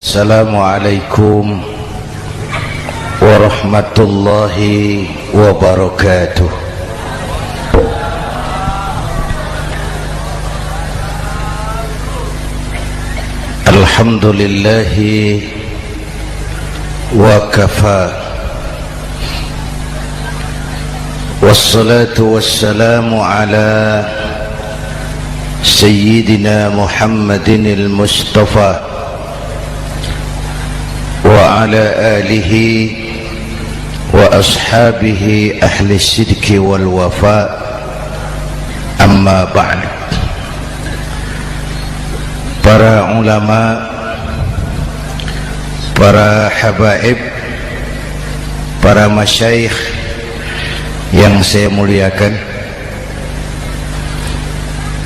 Assalamualaikum warahmatullahi wabarakatuh. Alhamdulillahi wa kafa, wassalatu wassalamu ala sayyidina Muhammadin al-Mustafa wa ala alihi wa ashabihi ahli sidqi wal wafa, amma ba'd. Para ulama, para habaib, para masyayikh yang saya muliakan,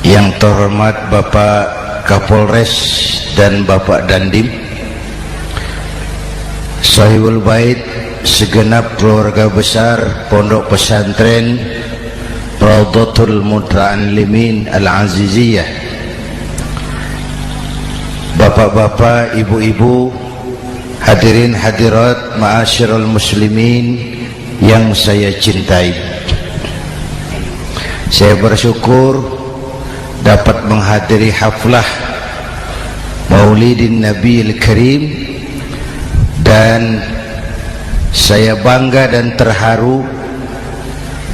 yang terhormat Bapak Kapolres dan Bapak Dandim, Sahibul Bait, segenap keluarga besar Pondok Pesantren Raudhatul Muta'allimin Al-Aziziyah, bapak-bapak, ibu-ibu, hadirin hadirat ma'asyiral muslimin yang saya cintai. Saya bersyukur dapat menghadiri haflah Maulidin Nabiil Karim, dan saya bangga dan terharu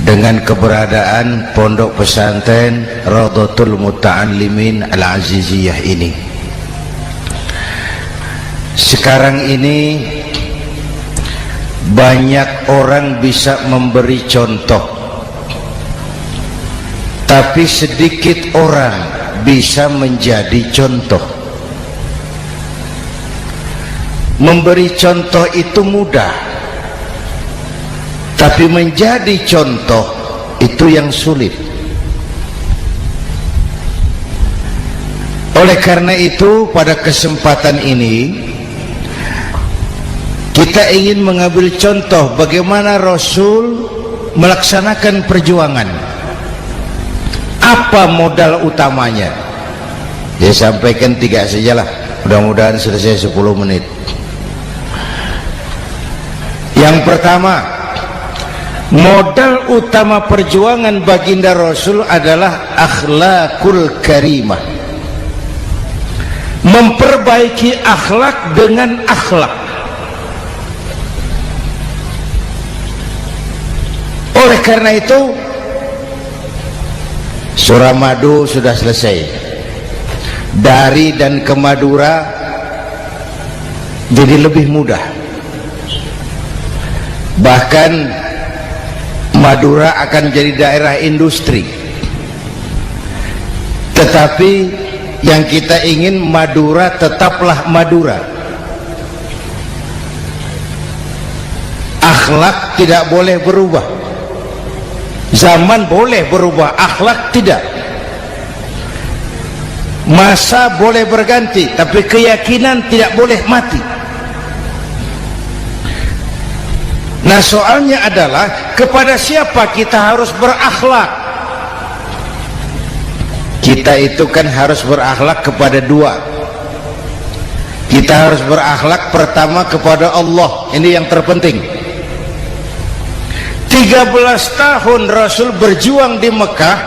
dengan keberadaan Pondok Pesantren Raudhatul Muta'allimin Al-Aziziyah ini. Sekarang ini banyak orang bisa memberi contoh, tapi sedikit orang bisa menjadi contoh. Memberi contoh itu mudah, tapi menjadi contoh itu yang sulit. Oleh karena itu, pada kesempatan ini kita ingin mengambil contoh bagaimana Rasul melaksanakan perjuangan. Apa modal utamanya? Saya sampaikan 3 sajalah, mudah-mudahan selesai 10 menit. Yang pertama, modal utama perjuangan baginda Rasul adalah akhlakul karimah. Memperbaiki akhlak dengan akhlak. Oleh karena itu, surah Madu sudah selesai. Dari dan ke Madura jadi lebih mudah. Bahkan Madura akan jadi daerah industri. Tetapi yang kita ingin, Madura tetaplah Madura. Akhlak tidak boleh berubah. Zaman boleh berubah, akhlak tidak. Masa boleh berganti, tapi keyakinan tidak boleh mati. Nah, soalnya adalah kepada siapa kita harus berakhlak. Kita itu kan harus berakhlak kepada dua. Kita harus berakhlak pertama kepada Allah. Ini yang terpenting. 13 tahun Rasul berjuang di Mekah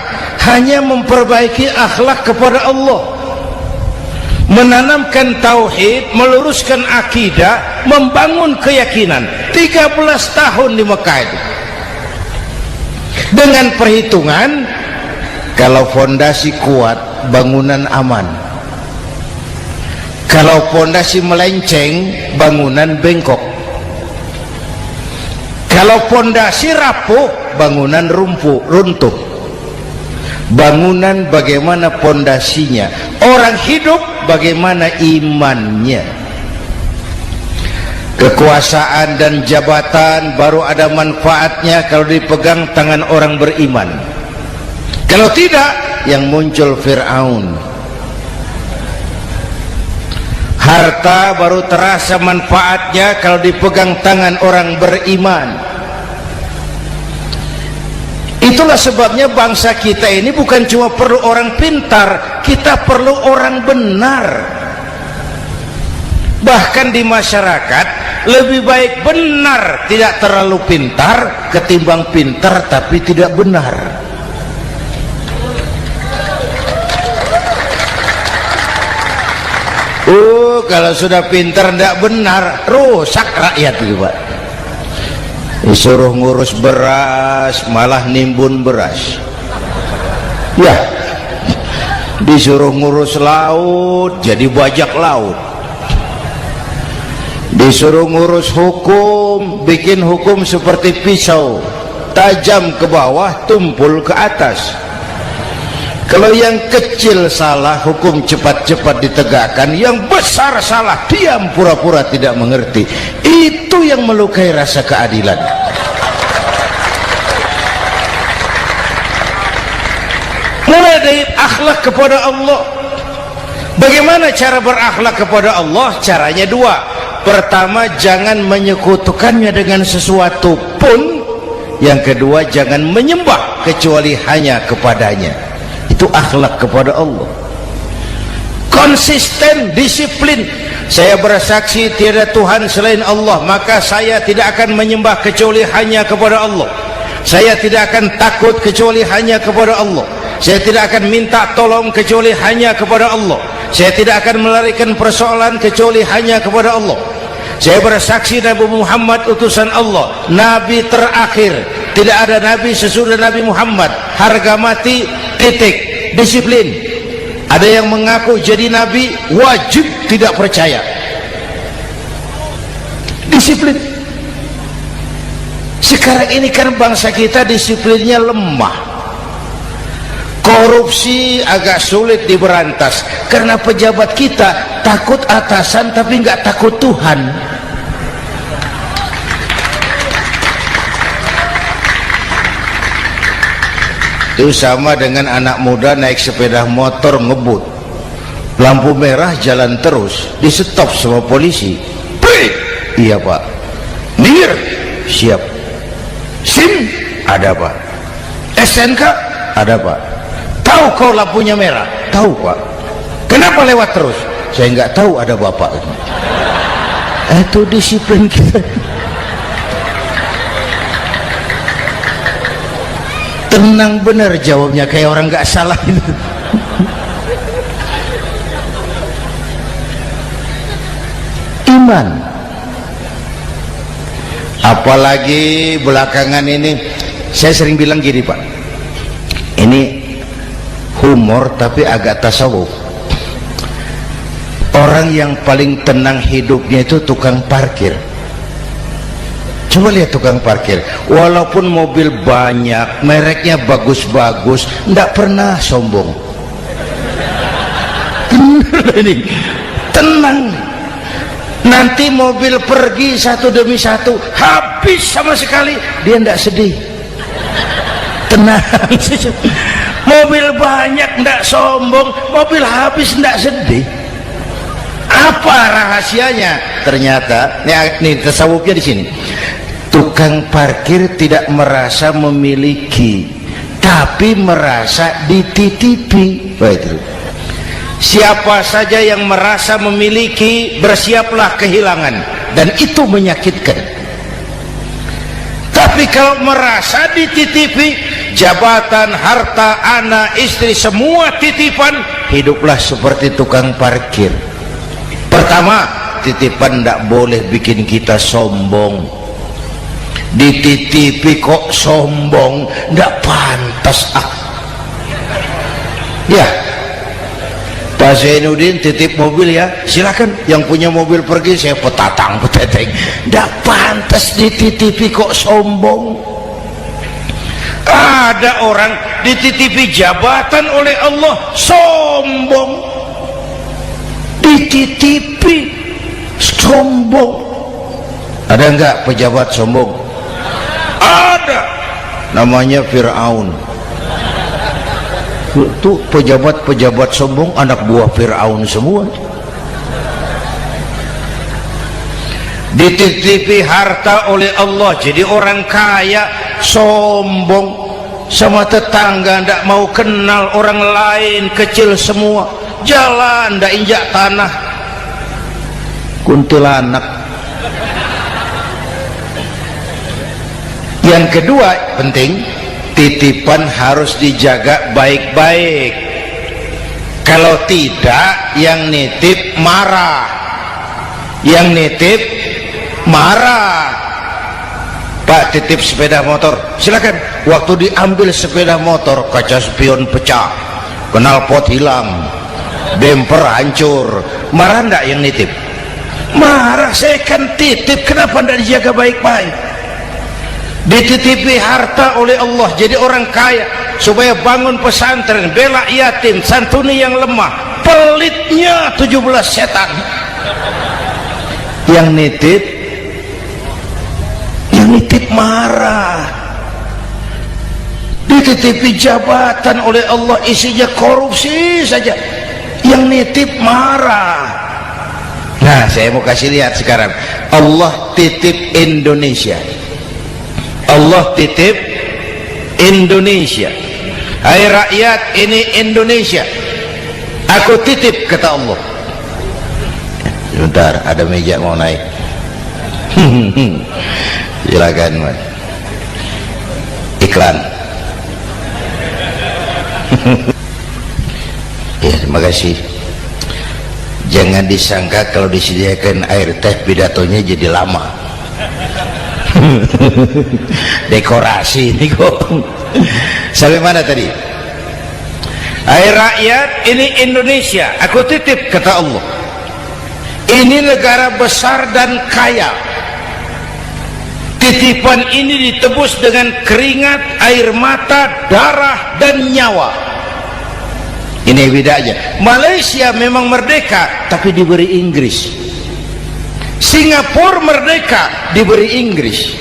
hanya memperbaiki akhlak kepada Allah, menanamkan tauhid, meluruskan akidah, membangun keyakinan. 13 tahun di Mekah itu, dengan perhitungan kalau fondasi kuat, bangunan aman. Kalau fondasi melenceng, bangunan bengkok. Kalau fondasi rapuh, bangunan runtuh. Bangunan bagaimana fondasinya, orang hidup bagaimana imannya. Kekuasaan dan jabatan baru ada manfaatnya kalau dipegang tangan orang beriman. Kalau tidak, yang muncul Fir'aun. Harta baru terasa manfaatnya kalau dipegang tangan orang beriman. Itulah sebabnya bangsa kita ini bukan cuma perlu orang pintar, kita perlu orang benar. Bahkan di masyarakat lebih baik benar tidak terlalu pintar ketimbang pintar tapi tidak benar. Kalau sudah pintar tidak benar, rusak rakyat juga. Disuruh ngurus beras malah nimbun beras, ya. Disuruh ngurus laut jadi bajak laut. Disuruh ngurus hukum, bikin hukum seperti pisau, tajam ke bawah, tumpul ke atas. Kalau yang kecil salah, hukum cepat-cepat ditegakkan. Yang besar salah, diam pura-pura tidak mengerti. Itu yang melukai rasa keadilan. Mulai dari akhlak kepada Allah. Bagaimana cara berakhlak kepada Allah? Caranya dua. Pertama, jangan menyekutukannya dengan sesuatu pun. Yang kedua, jangan menyembah kecuali hanya kepadanya. Itu akhlak kepada Allah. Konsisten, disiplin. Saya bersaksi tiada Tuhan selain Allah, maka saya tidak akan menyembah kecuali hanya kepada Allah. Saya tidak akan takut kecuali hanya kepada Allah. Saya tidak akan minta tolong kecuali hanya kepada Allah. Saya tidak akan melarikan persoalan kecuali hanya kepada Allah. Saya bersaksi Nabi Muhammad utusan Allah, Nabi terakhir. Tidak ada Nabi sesudah Nabi Muhammad. Harga mati, titik. Disiplin. Ada yang mengaku jadi Nabi, wajib tidak percaya. Disiplin. Sekarang ini kan bangsa kita disiplinnya lemah. Korupsi agak sulit diberantas karena pejabat kita takut atasan tapi nggak takut Tuhan. Itu sama dengan anak muda naik sepeda motor ngebut, lampu merah jalan terus, di stop sama polisi. Break. Iya pak. Minggir. Siap. SIM ada pak. SNK ada pak. Tahu kau lampunya merah? Tahu pak. Kenapa lewat terus? Saya nggak tahu, ada bapak. Itu disiplin kita. Tenang bener jawabnya, kayak orang nggak salah itu. Iman. Apalagi belakangan ini saya sering bilang gini pak, ini humor tapi agak tasawuf. Orang yang paling tenang hidupnya itu tukang parkir. Coba lihat tukang parkir, walaupun mobil banyak, mereknya bagus-bagus, tidak pernah sombong. Ini tenang. Nanti mobil pergi satu demi satu, habis sama sekali, dia tidak sedih. Tenang. Mobil banyak tidak sombong, mobil habis tidak sedih. Apa rahasianya? Ternyata, nih tasawufnya di sini. Tukang parkir tidak merasa memiliki, tapi merasa dititipi. Baik. Siapa saja yang merasa memiliki, bersiaplah kehilangan, dan itu menyakitkan. Tapi kalau merasa dititipi, jabatan, harta, anak, istri, semua titipan, hiduplah seperti tukang parkir. Pertama, titipan tidak boleh bikin kita sombong. Dititipi kok sombong, tidak pantas ya. Pak Zainuddin titip mobil ya, silakan. Yang punya mobil pergi, saya petatang peteteng. Tidak pantas dititipi kok sombong. Ada orang dititipi jabatan oleh Allah sombong, dititipi sombong. Ada enggak pejabat sombong? Ada, namanya Fir'aun. Itu pejabat-pejabat sombong anak buah Fir'aun semua. Dititipi harta oleh Allah jadi orang kaya, sombong sama tetangga, tidak mau kenal orang lain, kecil semua, jalan tidak injak tanah. kuntilanak. Yang kedua penting, titipan harus dijaga baik-baik. Kalau tidak, yang nitip marah. Yang nitip marah. Pak, titip sepeda motor, silakan. Waktu diambil sepeda motor, kaca spion pecah, knalpot hilang, bemper hancur. Marah enggak yang nitip? Marah. Saya kan titip, kenapa enggak dijaga baik-baik? Dititipi harta oleh Allah jadi orang kaya supaya bangun pesantren, bela yatim, santuni yang lemah. Pelitnya 17 setan. Yang nitip marah. Dititipi jabatan oleh Allah isinya korupsi saja, yang nitip marah. Nah, saya mau kasih lihat sekarang. Allah titip Indonesia. Allah titip Indonesia. Hai rakyat, ini Indonesia, aku titip, kata Allah. Sebentar, ada meja mau naik. Silakan, Mas. Iklan. Ya, terima kasih. Jangan disangka kalau disediakan air teh pidatonya jadi lama. Dekorasi ini kok. Sampai mana tadi? Hai rakyat, ini Indonesia, aku titip, kata Allah. Ini negara besar dan kaya. Titipan ini ditebus dengan keringat, air mata, darah, dan nyawa. Ini bedanya. Malaysia memang merdeka, tapi diberi Inggris. Singapura merdeka, diberi Inggris.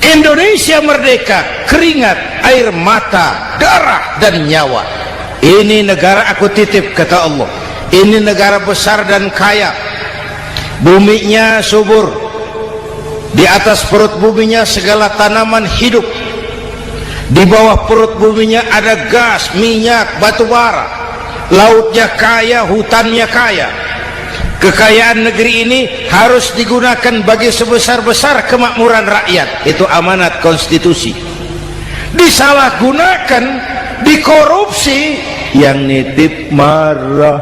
Indonesia merdeka, keringat, air mata, darah, dan nyawa. Ini negara aku titip, kata Allah. Ini negara besar dan kaya. Buminya subur. Di atas perut buminya segala tanaman hidup. Di bawah perut buminya ada gas, minyak, batu bara. Lautnya kaya, hutannya kaya. Kekayaan negeri ini harus digunakan bagi sebesar-besar kemakmuran rakyat. Itu amanat konstitusi. Disalahgunakan, dikorupsi, yang nitip marah.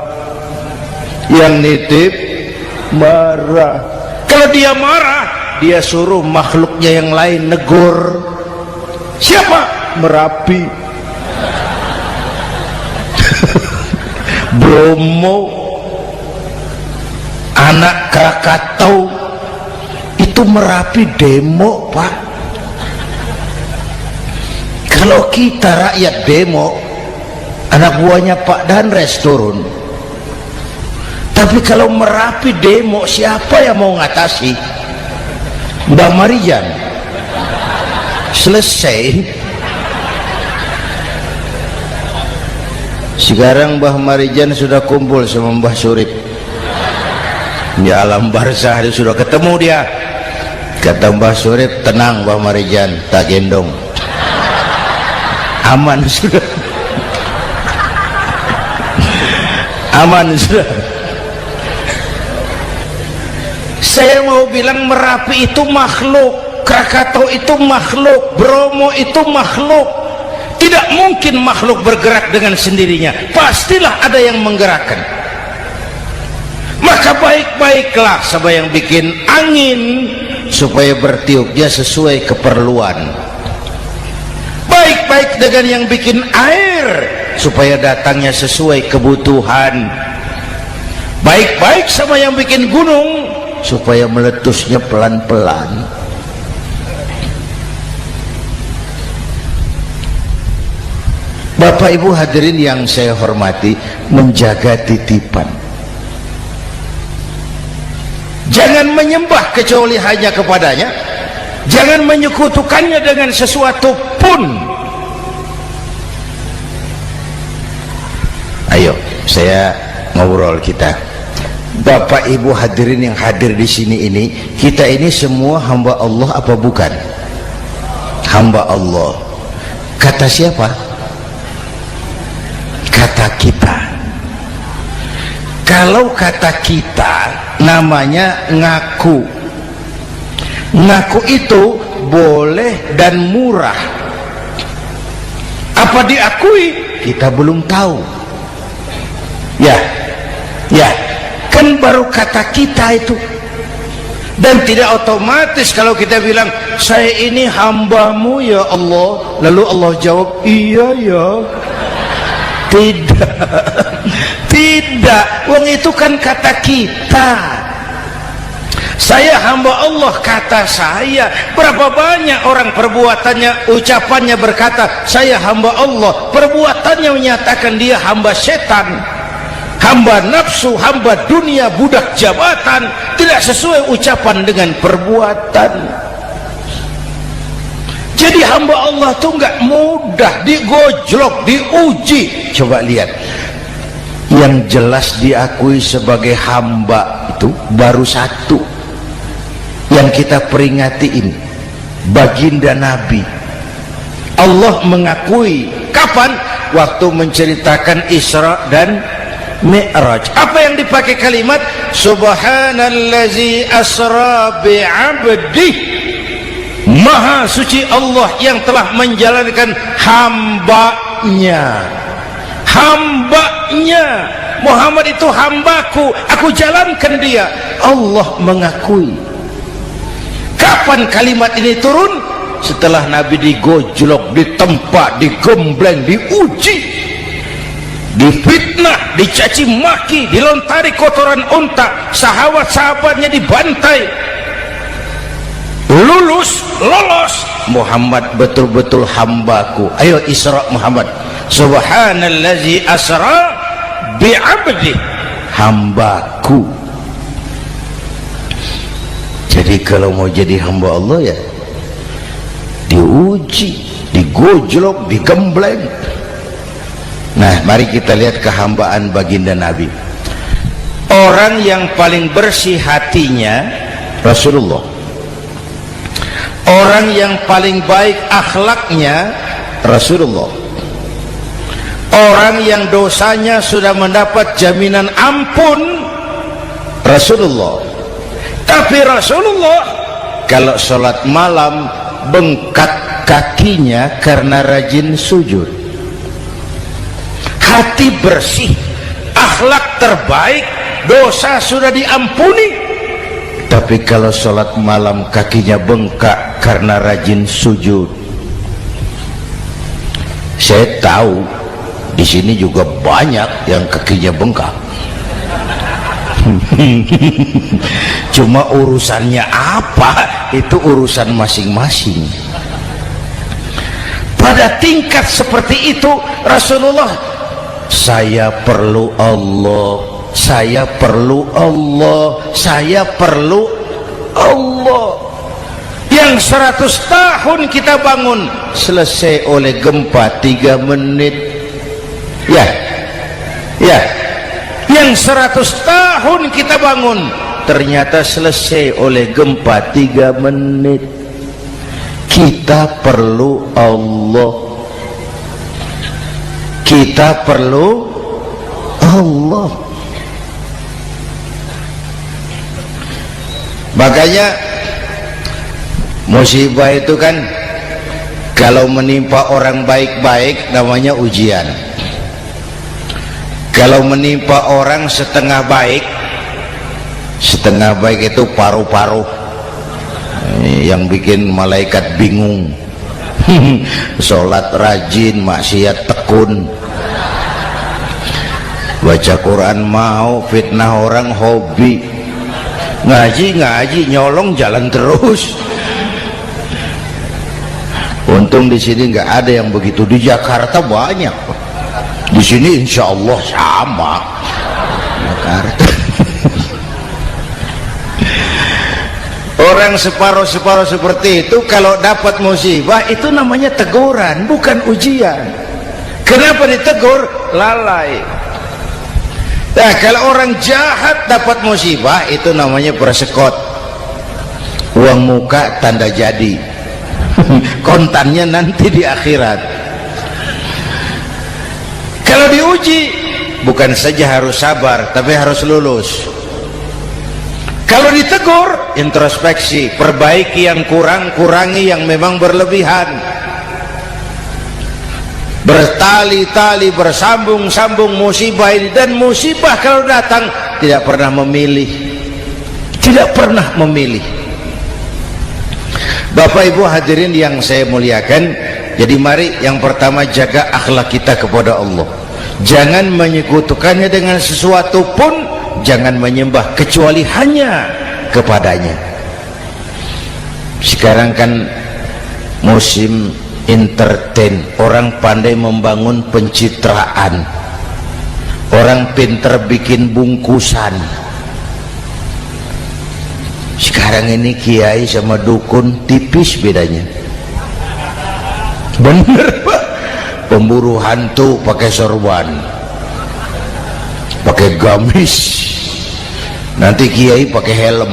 Yang nitip marah. Kalau dia marah, dia suruh makhluknya yang lain negur. Siapa? Merapi, Bromo, anak Krakatau. Itu Merapi demo, Pak. Kalau kita rakyat demo, anak buahnya Pak Danres turun. Tapi kalau Merapi demo, siapa yang mau ngatasi? Mbak Marijan. Selesai. Sekarang Mbah Marijan sudah kumpul sama Mbah Surip di alam barzah, dia sudah ketemu dia. Kata Mbah Surip, tenang Mbah Marijan, tak gendong, aman sudah. Aman sudah. Saya mau bilang Merapi itu makhluk, Krakatau itu makhluk, Bromo itu makhluk. Tidak mungkin makhluk bergerak dengan sendirinya, pastilah ada yang menggerakkan. Maka baik-baiklah sama yang bikin angin supaya bertiupnya sesuai keperluan. Baik-baik dengan yang bikin air supaya datangnya sesuai kebutuhan. Baik-baik sama yang bikin gunung supaya meletusnya pelan-pelan. Bapak Ibu hadirin yang saya hormati, menjaga titipan. Jangan menyembah kecuali hanya kepadanya. Jangan menyekutukannya dengan sesuatu pun. Ayo, saya ngobrol kita. Bapak Ibu hadirin yang hadir di sini ini, kita ini semua hamba Allah apa bukan? Hamba Allah. Kata siapa? Kata kita. Kalau kata kita, namanya ngaku. Ngaku itu boleh dan murah. Apa diakui? Kita belum tahu. Ya, kan baru kata kita itu. Dan tidak otomatis kalau kita bilang saya ini hambamu ya Allah, lalu Allah jawab iya ya. Tidak, wong itu kan kata kita. Saya hamba Allah, kata saya. Berapa banyak orang perbuatannya, ucapannya berkata saya hamba Allah, perbuatannya menyatakan dia hamba setan, hamba nafsu, hamba dunia, budak jabatan. Tidak sesuai ucapan dengan perbuatan. Jadi hamba Allah tuh nggak mudah, digojlok, diuji. Coba lihat, yang jelas diakui sebagai hamba itu baru satu yang kita peringati ini, baginda Nabi. Allah mengakui kapan? Waktu menceritakan Isra dan Mi'raj. Apa yang dipakai kalimat? Subhanallazi asra bi'abdih. Maha suci Allah yang telah menjalankan hambanya. Hambanya. Muhammad itu hambaku, aku jalankan dia. Allah mengakui. Kapan kalimat ini turun? Setelah Nabi digojlok, ditempa, digembleng, diuji, difitnah, dicaci maki, dilontari kotoran unta, sahabat-sahabatnya dibantai. Lolos, Muhammad betul-betul hambaku. Ayo Isra Muhammad. Subhanallazi asra bi'abdi, hambaku. Jadi kalau mau jadi hamba Allah ya diuji, digojlok, digembleng. Nah, mari kita lihat kehambaan baginda Nabi. Orang yang paling bersih hatinya Rasulullah. Orang yang paling baik akhlaknya Rasulullah. Orang yang dosanya sudah mendapat jaminan ampun Rasulullah. Tapi Rasulullah kalau sholat malam bengkak kakinya karena rajin sujud. Hati bersih, akhlak terbaik, dosa sudah diampuni. Tapi kalau sholat malam kakinya bengkak karena rajin sujud. Saya tahu di sini juga banyak yang kakinya bengkak. Cuma urusannya apa, itu urusan masing-masing. Pada tingkat seperti itu Rasulullah, saya perlu Allah, saya perlu Allah, saya perlu Allah. Yang 100 tahun kita bangun selesai oleh gempa 3 menit. Ya, yang 100 tahun kita bangun ternyata selesai oleh gempa 3 menit. Kita perlu Allah, kita perlu Allah. Makanya musibah itu kan kalau menimpa orang baik-baik namanya ujian. Kalau menimpa orang setengah baik itu paruh-paruh, yang bikin malaikat bingung. Sholat rajin, maksiat tekun, baca Quran mau, fitnah orang hobi, ngaji nyolong jalan terus. Untung di sini nggak ada yang begitu. Di Jakarta banyak. Di sini insya Allah sama. Jakarta. Orang separuh-separuh seperti itu kalau dapat musibah itu namanya teguran, bukan ujian. Kenapa ditegur? Lalai. Nah, kalau orang jahat dapat musibah itu namanya persekot. Uang muka tanda jadi. Kontannya nanti di akhirat. Kalau diuji bukan saja harus sabar tapi harus lulus. Kalau ditegur, introspeksi, perbaiki yang kurang, kurangi yang memang berlebihan. Bertali-tali, bersambung-sambung musibah ini, dan musibah kalau datang tidak pernah memilih, tidak pernah memilih. Bapak Ibu hadirin yang saya muliakan, jadi mari yang pertama jaga akhlak kita kepada Allah. Jangan menyekutukannya dengan sesuatu pun, jangan menyembah kecuali hanya kepadanya. Sekarang kan musim entertain, orang pandai membangun pencitraan, orang pinter bikin bungkusan. Sekarang ini kiai sama dukun tipis bedanya. Bener Pak, pemburu hantu pakai sorban, pakai gamis, nanti kiai pakai helm.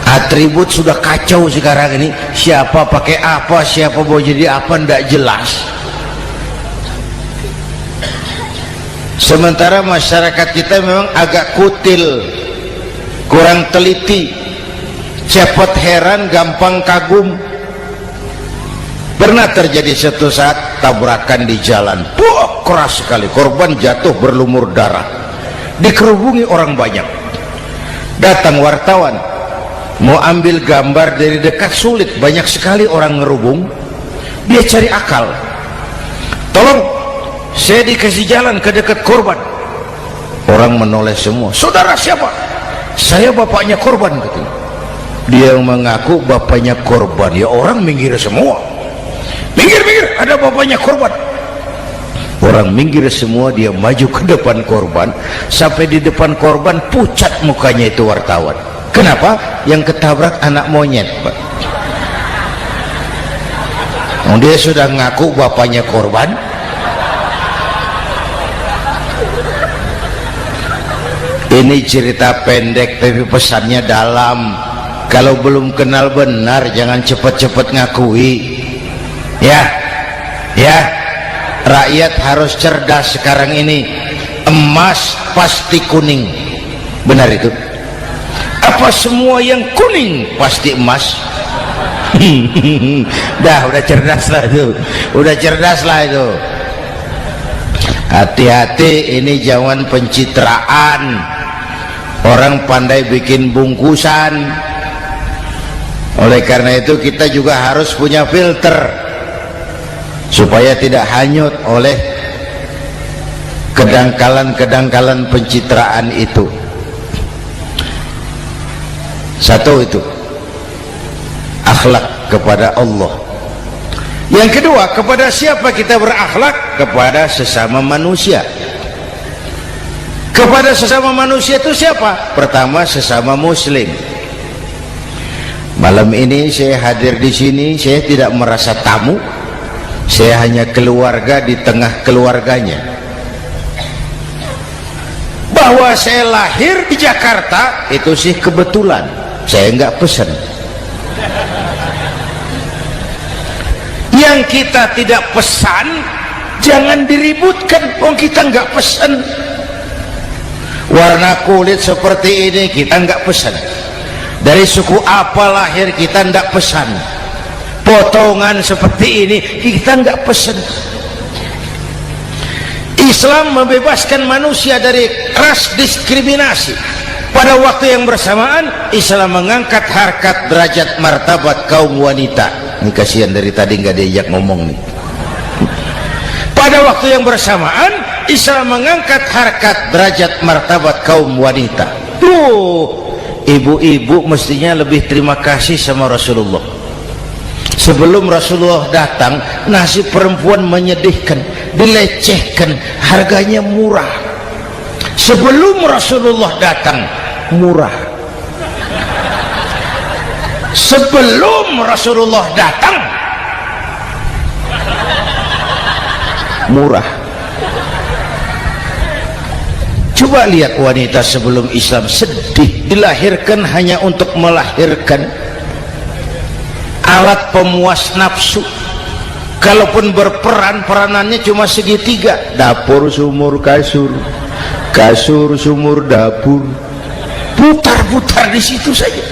Atribut sudah kacau sekarang ini, siapa pakai apa, siapa mau jadi apa, ndak jelas. Sementara masyarakat kita memang agak kutil, kurang teliti, cepat heran, gampang kagum. Pernah terjadi suatu saat tabrakan di jalan, keras sekali, korban jatuh berlumur darah, dikerubungi orang banyak. Datang wartawan mau ambil gambar dari dekat, sulit, banyak sekali orang ngerubung. Dia cari akal, tolong saya dikasih jalan ke dekat korban. Orang menoleh semua. Saudara siapa? Saya bapaknya korban, katanya. Dia mengaku bapaknya korban. Ya orang minggir semua, minggir, ada bapaknya korban. Orang minggir semua, dia maju ke depan korban. Sampai di depan korban pucat mukanya itu wartawan. Kenapa? Yang ketabrak anak monyet, Pak. Dia sudah ngaku bapaknya korban. Ini cerita pendek tapi pesannya dalam. Kalau belum kenal benar jangan cepat-cepat ngakui. Ya, rakyat harus cerdas sekarang ini. Emas pasti kuning, benar itu? Apa semua yang kuning pasti emas? Udah cerdas lah itu, udah cerdas lah itu. Hati-hati, ini jangan pencitraan. Orang pandai bikin bungkusan. Oleh karena itu kita juga harus punya filter supaya tidak hanyut oleh kedangkalan-kedangkalan pencitraan itu. Satu itu akhlak kepada Allah. Yang kedua, kepada siapa kita berakhlak? Kepada sesama manusia. Kepada sesama manusia itu siapa? Pertama, sesama muslim. Malam ini saya hadir di sini, saya tidak merasa tamu. Saya hanya keluarga di tengah keluarganya. Bahwa saya lahir di Jakarta itu sih kebetulan, saya nggak pesan. Yang kita tidak pesan jangan diributkan. Kita nggak pesan. Warna kulit seperti ini kita nggak pesan. Dari suku apa lahir kita nggak pesan. Potongan seperti ini kita nggak pesan. Islam membebaskan manusia dari ras diskriminasi. Pada waktu yang bersamaan Islam mengangkat harkat, derajat, martabat kaum wanita. Ini kasihan dari tadi nggak diajak ngomong nih. Pada waktu yang bersamaan Islam mengangkat harkat, derajat, martabat kaum wanita. Ibu-ibu mestinya lebih terima kasih sama Rasulullah. Sebelum Rasulullah datang, nasib perempuan menyedihkan, dilecehkan, harganya murah. Sebelum Rasulullah datang, murah. Sebelum Rasulullah datang, murah. Coba lihat wanita sebelum Islam, sedih, dilahirkan hanya untuk melahirkan, alat pemuas nafsu. Kalaupun berperan, peranannya cuma segitiga, dapur sumur kasur, kasur sumur dapur. putar-putar di situ saja,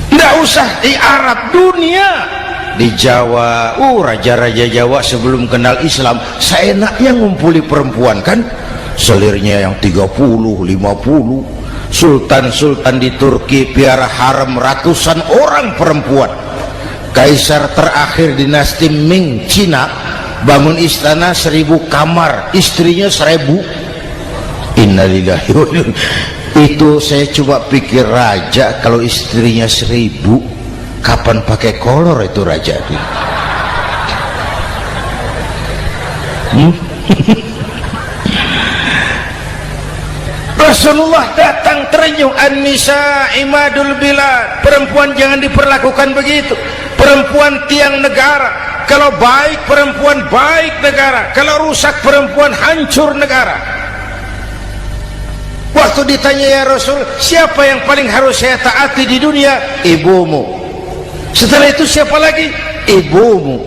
tidak usah di Arab, dunia, di Jawa. Raja-raja Jawa sebelum kenal Islam seenaknya ngumpuli perempuan kan, selirnya yang 30, 50. Sultan-sultan di Turki piara harem ratusan orang perempuan. Kaisar terakhir dinasti Ming Cina bangun istana 1000 kamar, istrinya 1000. Innalillahi wa inna. Itu saya coba pikir, raja kalau istrinya 1000, kapan pakai kolor itu raja? Rasulullah datang terenyuh, an-nisa imadul bilad, perempuan jangan diperlakukan begitu, perempuan tiang negara, kalau baik perempuan baik negara, kalau rusak perempuan hancur negara. Waktu ditanya, ya Rasul, siapa yang paling harus saya taati di dunia? Ibumu. Setelah itu siapa lagi? Ibumu.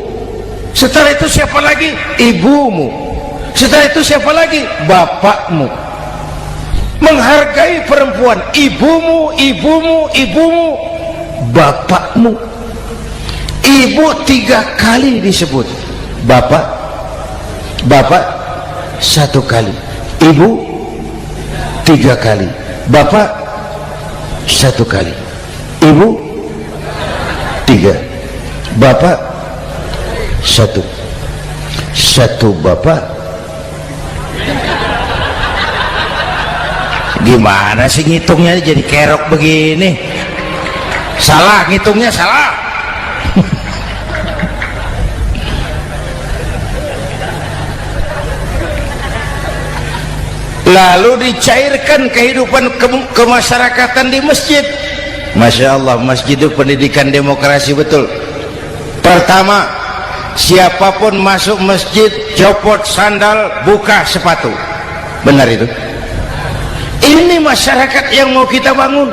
Setelah itu siapa lagi? Ibumu. Setelah itu siapa lagi? Bapakmu. Menghargai perempuan, ibumu, ibumu, ibumu, bapakmu. Ibu 3 kali disebut, bapak 1 kali, ibu 3 kali, bapak 1 kali, ibu 3, bapak 1 bapak. Gimana sih ngitungnya jadi kerok begini? Salah ngitungnya, salah. Lalu dicairkan kehidupan kemasyarakatan di masjid. Masya Allah, masjid itu pendidikan demokrasi betul. Pertama, siapapun masuk masjid copot sandal, buka sepatu. Benar itu? Ini masyarakat yang mau kita bangun.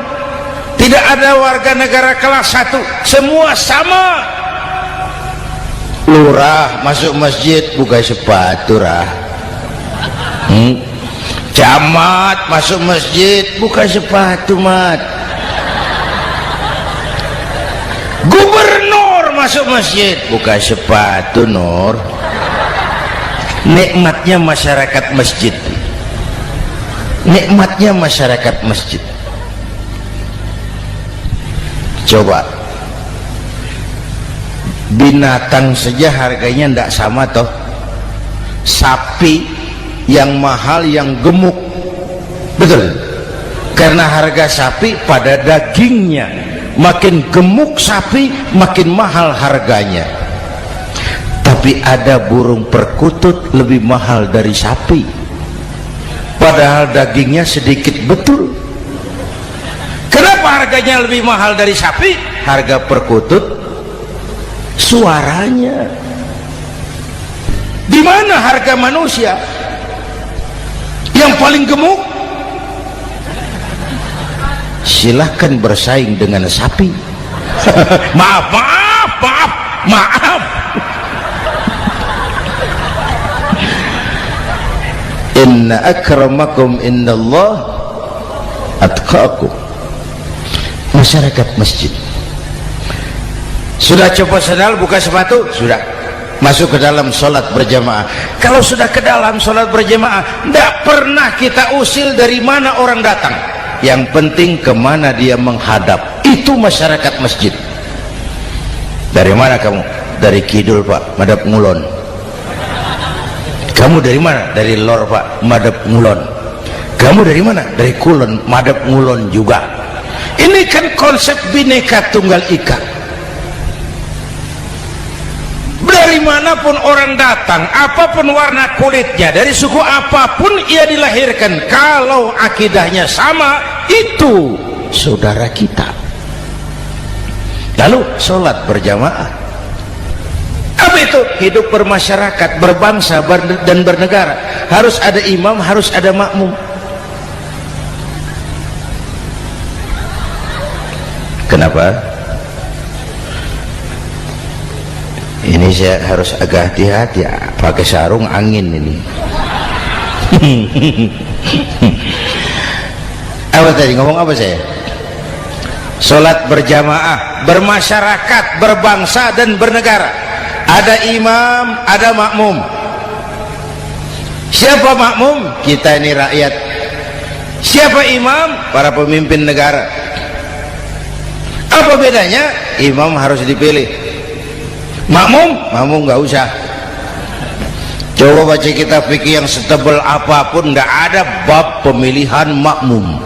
Tidak ada warga negara kelas 1, semua sama. Lurah masuk masjid buka sepatu, rah. Camat masuk masjid buka sepatu, mat. Gubernur masuk masjid buka sepatu, Nur. Nikmatnya masyarakat masjid, nikmatnya masyarakat masjid. Coba binatang saja harganya tidak sama toh. Sapi yang mahal, yang gemuk, betul, karena harga sapi pada dagingnya. Makin gemuk sapi makin mahal harganya. Tapi ada burung perkutut lebih mahal dari sapi, padahal dagingnya sedikit, betul. Kenapa harganya lebih mahal dari sapi? Harga perkutut suaranya. Di mana harga manusia yang paling gemuk? Silahkan bersaing dengan sapi. Maaf. Inna akramakum indallah atqakum. Masyarakat masjid sudah copot sandal, buka sepatu, sudah masuk ke dalam sholat berjamaah. Kalau sudah ke dalam sholat berjamaah, tidak pernah kita usil dari mana orang datang, yang penting kemana dia menghadap. Itu masyarakat masjid. Dari mana kamu? Dari kidul, Pak, madhab ngulon. Kamu dari mana? Dari lor, Pak, madhab ngulon. Kamu dari mana? Dari kulon, madhab ngulon juga. Ini kan konsep Bhinneka Tunggal Ika. Dari manapun orang datang, apapun warna kulitnya, dari suku apapun ia dilahirkan, kalau akidahnya sama, itu saudara kita. Lalu sholat berjamaah. Apa itu? Hidup bermasyarakat, berbangsa dan bernegara. Harus ada imam, harus ada makmum. Kenapa? Ini saya harus agak hati-hati ya, pakai sarung angin ini. Apa tadi ngomong apa saya? Sholat berjamaah, bermasyarakat, berbangsa dan bernegara. Ada imam, ada makmum. Siapa makmum? Kita ini rakyat. Siapa imam? Para pemimpin negara. Apa bedanya? Imam harus dipilih, makmum nggak usah. Coba baca kitab fikih yang setebal apapun, nggak ada bab pemilihan makmum.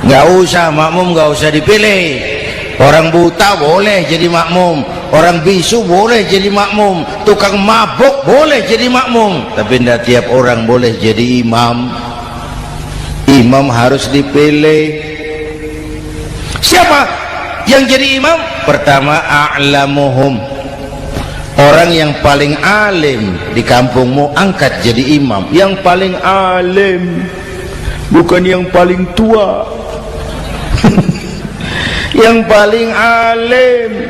Nggak usah, makmum nggak usah dipilih. Orang buta boleh jadi makmum, orang bisu boleh jadi makmum, tukang mabuk boleh jadi makmum, tapi tidak tiap orang boleh jadi imam. Imam harus dipilih. Siapa yang jadi imam? Pertama, a'lamuhum, orang yang paling alim di kampungmu angkat jadi imam. Yang paling alim, bukan yang paling tua. Yang paling alim,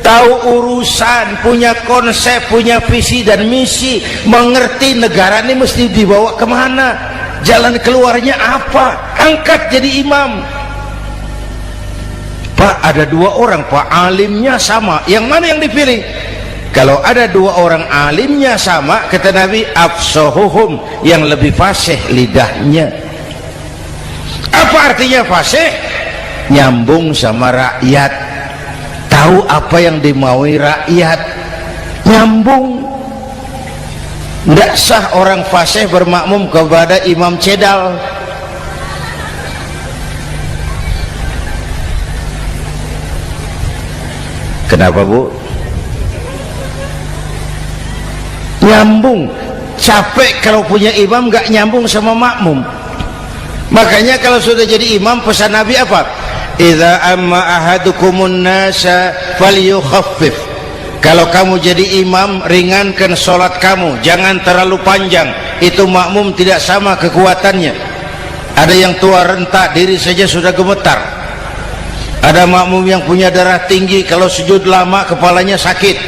tahu urusan, punya konsep, punya visi dan misi, mengerti negara ini mesti dibawa kemana, jalan keluarnya apa, angkat jadi imam. Pak, ada dua orang Pak, alimnya sama, yang mana yang dipilih? Kalau ada dua orang alimnya sama, kata Nabi, afsahuhum, yang lebih fasih lidahnya. Apa artinya fasih? Nyambung sama rakyat, tahu apa yang dimaui rakyat, nyambung. Tidak sah orang fasih bermakmum kepada imam cedal. Kenapa Bu? Nyambung. Capek kalau punya imam gak nyambung sama makmum. Makanya kalau sudah jadi imam, pesan Nabi apa? Idza amma ahadukumun nasa falyukhaffif. Kalau kamu jadi imam, ringankan sholat kamu, jangan terlalu panjang. Itu makmum tidak sama kekuatannya. Ada yang tua renta, diri saja sudah gemetar. Ada makmum yang punya darah tinggi, kalau sujud lama kepalanya sakit.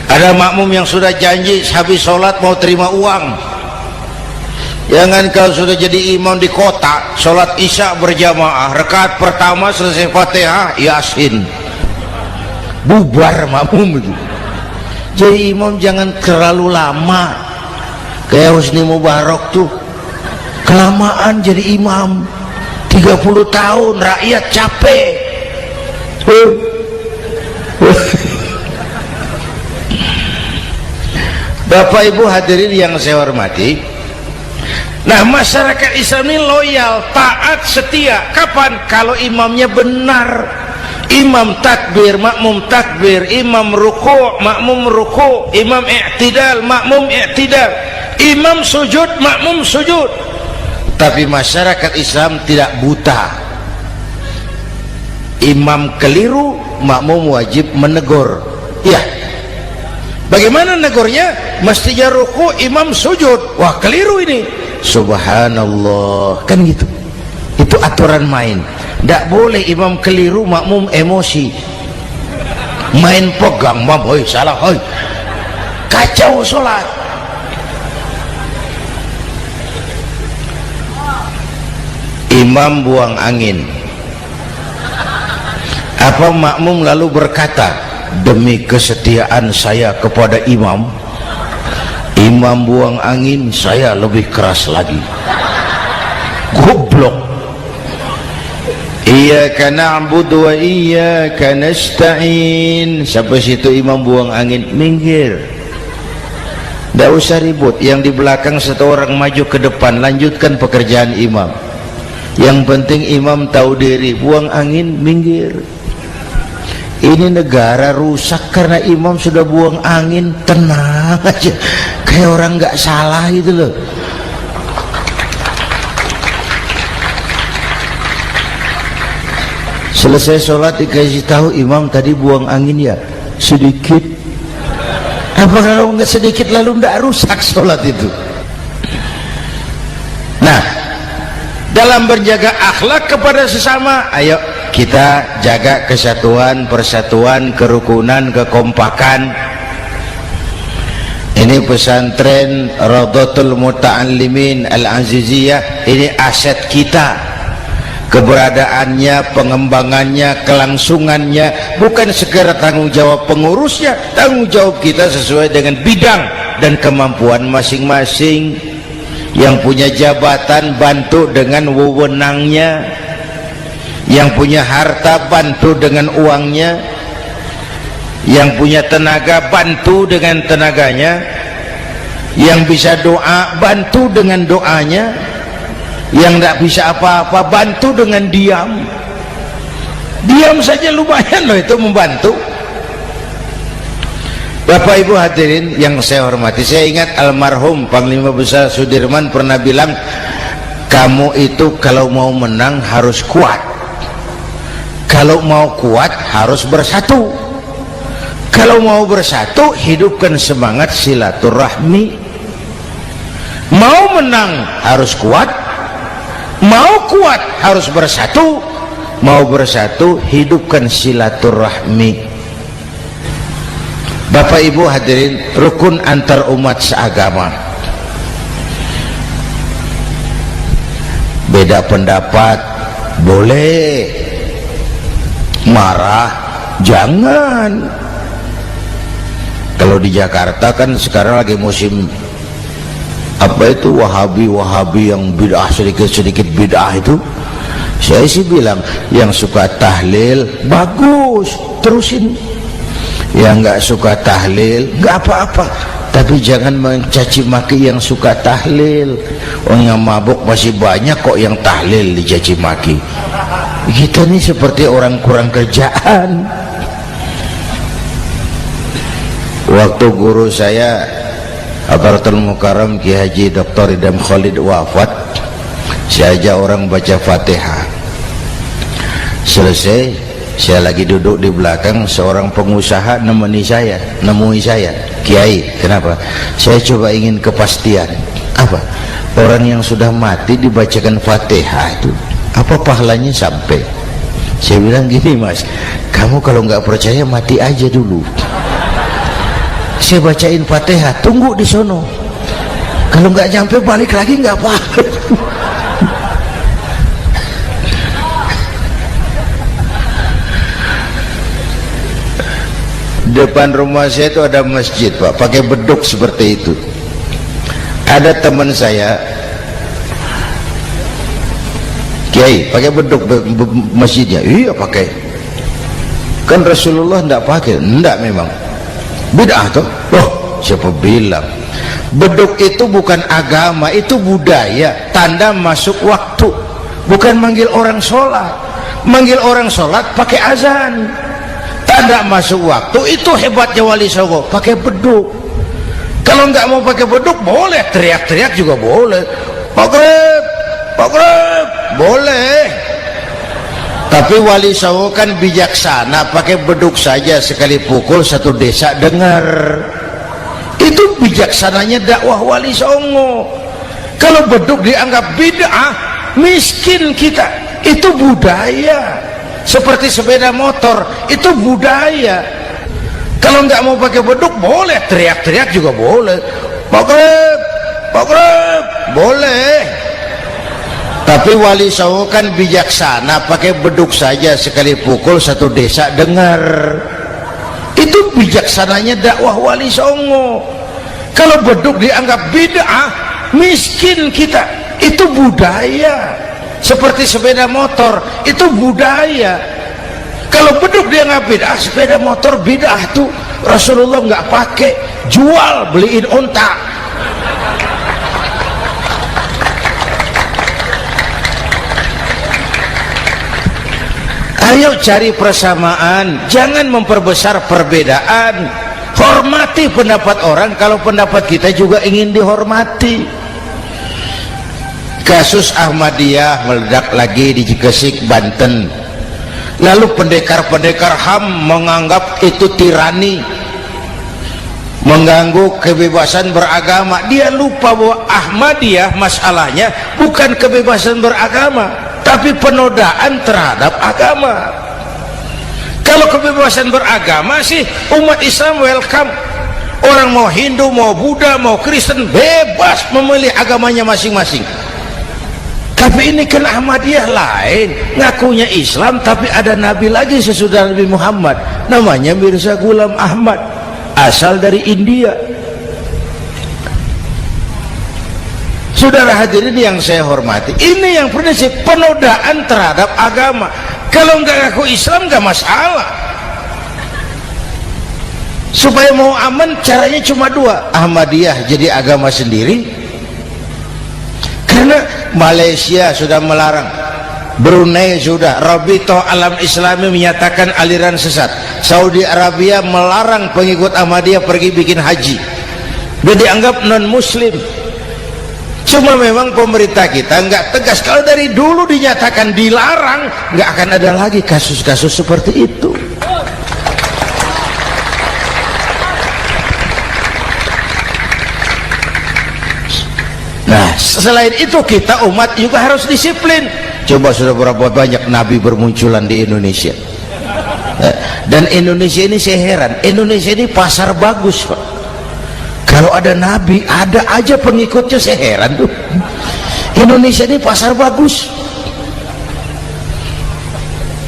Ada makmum yang sudah janji habis sholat mau terima uang. Jangan kalau sudah jadi imam di kota, sholat isya berjamaah, rakaat pertama selesai Fatihah, Yasin, bubar makmum itu. Jadi imam jangan terlalu lama, kayak Husni Mubarak tuh kelamaan jadi imam 30 tahun, rakyat capek. Bapak Ibu hadirin yang saya hormati, nah masyarakat Islam ini loyal, taat, setia. Kapan? Kalau imamnya benar. Imam takbir, makmum takbir, imam ruku', makmum ruku', imam i'tidal, makmum i'tidal, imam sujud, makmum sujud. Tapi masyarakat Islam tidak buta. Imam keliru, makmum wajib menegur. Ya, bagaimana negurnya? Mestinya ruku', imam sujud. Wah, keliru ini. Subhanallah, kan gitu. Itu aturan main. Tidak boleh imam keliru, makmum emosi, main pegang, mam, hoi salah, hoi, kacau sholat. Imam buang angin, apa makmum lalu berkata, demi kesetiaan saya kepada imam, imam buang angin, saya lebih keras lagi. Goblok. Iyyaka na'budu wa iyyaka nasta'in. Sampai situ imam buang angin, minggir. Tidak usah ribut. Yang di belakang satu orang maju ke depan, lanjutkan pekerjaan imam. Yang penting imam tahu diri, buang angin, minggir. Ini negara rusak karena imam sudah buang angin. Tenang aja, kayak orang nggak salah gitu loh. Selesai sholat dikasih tahu, imam tadi buang angin ya sedikit. Apa kalau nggak sedikit lalu nggak rusak sholat itu? Nah, dalam berjaga akhlak kepada sesama, ayo kita jaga kesatuan, persatuan, kerukunan, kekompakan. Ini pesantren Raudhatul Muta'allimin Al-Aziziyah, ini aset kita. keberadaannya, pengembangannya, kelangsungannya, bukan segera tanggung jawab pengurusnya, tanggung jawab kita sesuai dengan bidang dan kemampuan masing-masing. Yang punya jabatan bantu dengan wewenangnya, yang punya harta bantu dengan uangnya, yang punya tenaga bantu dengan tenaganya, yang bisa doa bantu dengan doanya, yang tidak bisa apa-apa bantu dengan diam. Diam saja lumayan loh itu membantu. Bapak Ibu hadirin yang saya hormati, saya ingat almarhum Panglima Besar Sudirman pernah bilang, kamu itu kalau mau menang harus kuat, kalau mau kuat harus bersatu, kalau mau bersatu hidupkan semangat silaturahmi. Mau menang harus kuat, mau kuat harus bersatu, mau bersatu hidupkan silaturahmi. Bapak Ibu hadirin, rukun antar umat seagama. Beda pendapat boleh, marah jangan. Kalau di Jakarta kan sekarang lagi musim apa itu wahabi yang bid'ah, sedikit bid'ah itu. Saya sih bilang yang suka tahlil bagus, terusin. Yang nggak suka tahlil nggak apa-apa, tapi jangan mencaci maki yang suka tahlil. Orang yang mabuk masih banyak kok yang tahlil dicaci maki. Kita nih seperti orang kurang kerjaan. Waktu guru saya Hadratul Mukarram Kiai Haji Dr. Idham Khalid wafat, saya ajak orang baca Fatihah. Selesai, saya lagi duduk di belakang, seorang pengusaha nemui saya, Kiai, kenapa? Saya coba ingin kepastian. Apa? Orang yang sudah mati dibacakan Fatihah itu apa pahalanya sampai? Saya bilang gini, Mas, kamu kalau nggak percaya mati aja dulu. Saya bacain Fatihah, tunggu di sono. Kalau nggak nyampe balik lagi nggak apa-apa. Depan rumah saya itu ada masjid, Pak, pakai beduk seperti itu. Ada teman saya, Kiai, pakai beduk masjidnya. Iya pakai. Kan Rasulullah tidak pakai. Tidak memang. Bid'ah toh. Oh, siapa bilang? Beduk itu bukan agama, itu budaya, tanda masuk waktu. Bukan manggil orang sholat. Manggil orang sholat pakai azan. Tanda masuk waktu, itu hebatnya Wali Songo, pakai beduk. Kalau nggak mau pakai beduk boleh, teriak-teriak juga boleh. Maghrib, boleh. Tapi Wali Songo kan bijaksana, pakai beduk saja, sekali pukul satu desa dengar. Itu bijaksananya dakwah Wali Songo. Kalau beduk dianggap bid'ah, miskin kita. Itu budaya. Seperti sepeda motor, itu budaya. Kalau nggak mau pakai beduk boleh, teriak-teriak juga boleh. Maghrib, boleh. Tapi Wali Songo kan bijaksana, pakai beduk saja, sekali pukul satu desa dengar. Itu bijaksananya dakwah Wali Songo. Kalau beduk dianggap bid'ah, miskin kita. Itu budaya. Seperti sepeda motor, itu budaya. Kalau beduk dia nggak bid'ah, sepeda motor bid'ah tuh. Rasulullah nggak pakai, jual, beliin unta. Ayo cari persamaan, jangan memperbesar perbedaan. Hormati pendapat orang kalau pendapat kita juga ingin dihormati. Kasus Ahmadiyah meledak lagi di Cikesik, Banten. Lalu pendekar-pendekar HAM menganggap itu tirani, mengganggu kebebasan beragama. Dia lupa bahwa Ahmadiyah masalahnya bukan kebebasan beragama, tapi penodaan terhadap agama. Kalau kebebasan beragama sih umat Islam welcome. Orang mau Hindu, mau Buddha, mau Kristen bebas memilih agamanya masing-masing. Tapi ini kan Ahmadiyah lain, ngakunya Islam tapi ada nabi lagi sesudah Nabi Muhammad, namanya Mirza Ghulam Ahmad, asal dari India. Saudara hadirin yang saya hormati, ini yang prinsip penodaan terhadap agama. Kalau nggak ngaku Islam nggak masalah. Supaya mau aman caranya cuma dua, Ahmadiyah jadi agama sendiri, karena Malaysia sudah melarang, Brunei sudah, Rabitoh Alam Islami menyatakan aliran sesat, Saudi Arabia melarang pengikut Ahmadiyah pergi bikin haji, dia dianggap non muslim. Cuma memang pemerintah kita nggak tegas. Kalau dari dulu dinyatakan dilarang, nggak akan ada lagi kasus-kasus seperti itu. Nah, selain itu kita umat juga harus disiplin. Coba sudah berapa banyak nabi bermunculan di Indonesia. Dan Indonesia ini saya heran, Indonesia ini pasar bagus, Pak. Kalau ada nabi, ada aja pengikutnya, saya heran tuh. Indonesia ini pasar bagus.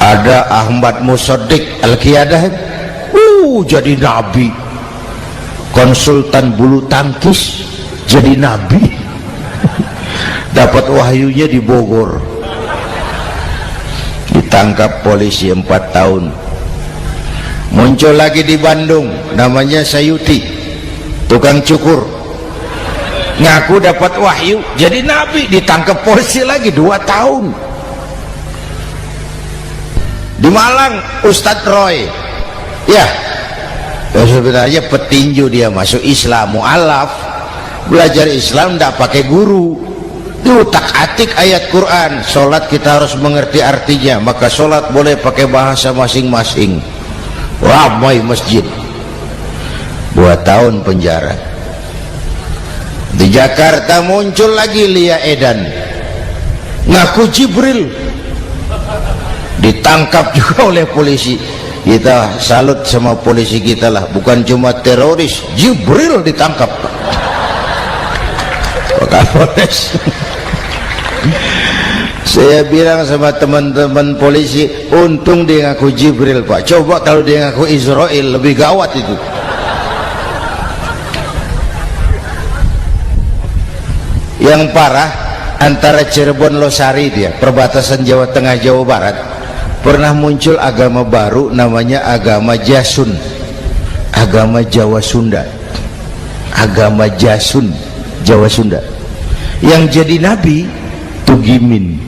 Ada Ahmad Musaddiq Al-Qiyadah, jadi nabi. Konsultan bulu tangkis jadi nabi. Dapat wahyunya di Bogor. Ditangkap polisi 4 tahun. Muncul lagi di Bandung, namanya Sayuti, tukang cukur, ngaku dapat wahyu jadi nabi, ditangkap polisi lagi 2 tahun. Di Malang Ustadz Roy, ya sebenarnya petinju, dia masuk Islam, mu'alaf, belajar Islam tidak pakai guru, diutak-atik ayat Quran. Sholat kita harus mengerti artinya, maka sholat boleh pakai bahasa masing-masing. Ramai masjid. 2 tahun penjara. Di Jakarta muncul lagi Lia Edan, ngaku Jibril, ditangkap juga oleh polisi. Kita salut sama polisi kita lah, bukan cuma teroris, Jibril ditangkap. Kapolres. Saya bilang sama teman-teman polisi, untung dia ngaku Jibril, Pak. Coba kalau dia ngaku Israel, lebih gawat itu. Yang parah, antara Cirebon Losari, dia perbatasan Jawa Tengah Jawa Barat, pernah muncul agama baru namanya agama Jasun, agama Jawa Sunda, agama Jasun Jawa Sunda. Yang jadi nabi Tugimin.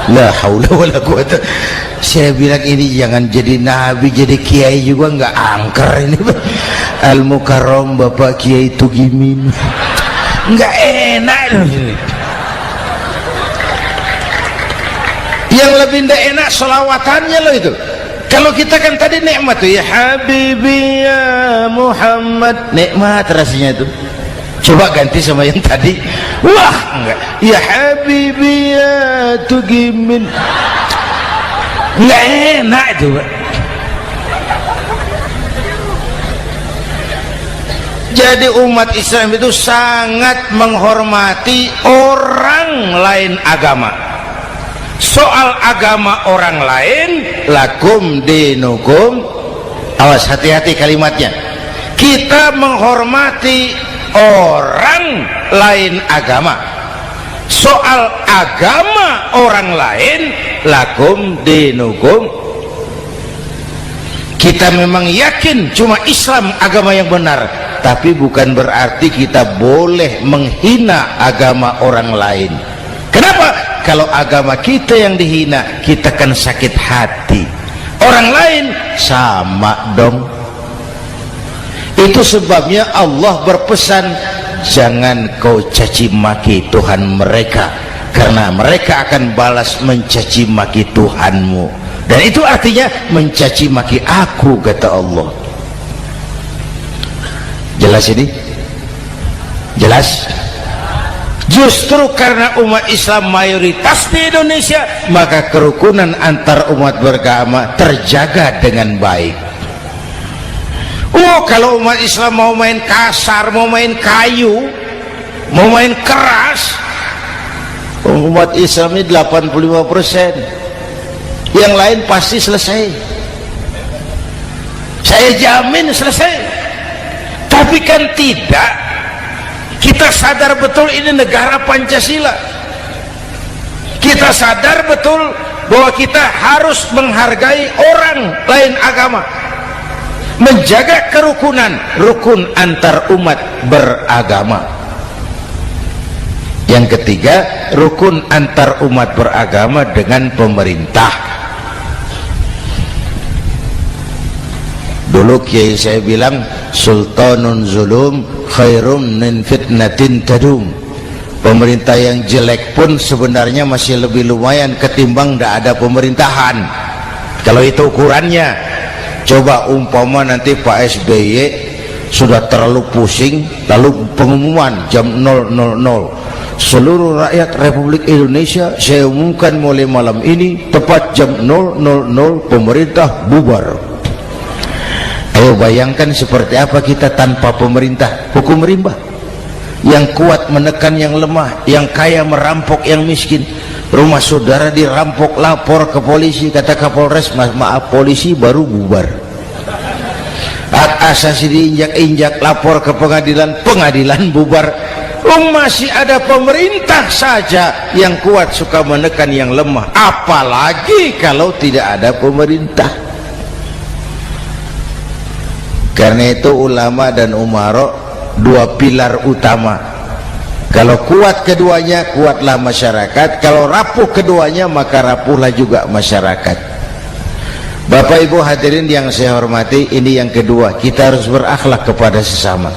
La haula wala quwata. Saya bilang ini jangan jadi nabi, jadi kiai juga nggak angker ini. Al Mukarram Bapak Kiai Tugimin, nggak enak. Yang lebih nggak enak selawatannya loh itu. Kalau kita kan tadi nikmat tuh, ya Habibi ya Muhammad, nikmat rasanya itu. Coba ganti sama yang tadi, wah enggak, ya Habibi ya Tugimin, nggak enak itu, Pak. Jadi umat Islam itu sangat menghormati orang lain agama. Soal agama orang lain, lakum dinukum, awas hati-hati kalimatnya. Kita menghormati orang lain agama. Soal agama orang lain, lakum dinukum. Kita memang yakin cuma Islam agama yang benar, tapi bukan berarti kita boleh menghina agama orang lain. Kenapa? Kalau agama kita yang dihina, kita kan sakit hati. Orang lain sama dong. Itu sebabnya Allah berpesan, jangan kau caci maki Tuhan mereka, karena mereka akan balas mencaci maki Tuhanmu. Dan itu artinya mencaci maki aku, kata Allah. Jelas ini? Jelas? Justru karena umat Islam mayoritas di Indonesia, maka kerukunan antar umat beragama terjaga dengan baik. Kalau umat Islam mau main kasar, mau main kayu, mau main keras, Umat Islam ini 85%, yang lain pasti selesai, saya jamin selesai. Tapi kan tidak, kita sadar betul ini negara Pancasila, kita sadar betul bahwa kita harus menghargai orang lain agama, menjaga kerukunan, rukun antar umat beragama. Yang ketiga, rukun antar umat beragama dengan pemerintah. Dulu kiai saya bilang, sultanun zulum khairum min fitnatin tadum. Pemerintah yang jelek pun sebenarnya masih lebih lumayan ketimbang tidak ada pemerintahan, kalau itu ukurannya. Coba umpama nanti Pak SBY sudah terlalu pusing, lalu pengumuman jam 000, seluruh rakyat Republik Indonesia saya umumkan mulai malam ini tepat jam 000 pemerintah bubar. Ayo bayangkan seperti apa kita tanpa pemerintah. Hukum rimba, yang kuat menekan yang lemah, yang kaya merampok yang miskin. Rumah saudara dirampok, lapor ke polisi, kata Kapolres, maaf polisi, baru bubar. Hak asasi diinjak-injak, lapor ke pengadilan, pengadilan bubar. Masih ada pemerintah saja yang kuat suka menekan yang lemah, apalagi kalau tidak ada pemerintah. Karena itu ulama dan umarok dua pilar utama. Kalau kuat keduanya, kuatlah masyarakat. Kalau rapuh keduanya, maka rapuhlah juga masyarakat. Bapak Ibu hadirin yang saya hormati, ini yang kedua, kita harus berakhlak kepada sesama.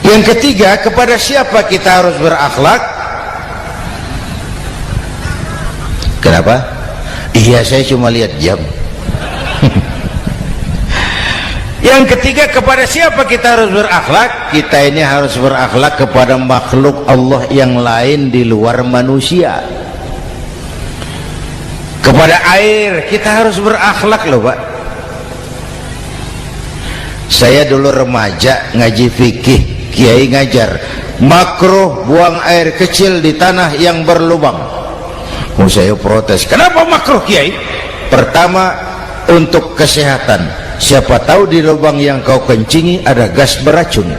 Yang ketiga, kepada siapa kita harus berakhlak? Kenapa? Iya, saya cuma lihat jam. Yang ketiga, kepada siapa kita harus berakhlak? Kita ini harus berakhlak kepada makhluk Allah yang lain di luar manusia. Kepada air kita harus berakhlak loh Pak. Saya dulu remaja ngaji fikih, kiai ngajar makruh buang air kecil di tanah yang berlubang. Saya protes, kenapa makruh kiai? Pertama, untuk kesehatan. Siapa tahu di lubang yang kau kencingi ada gas beracun.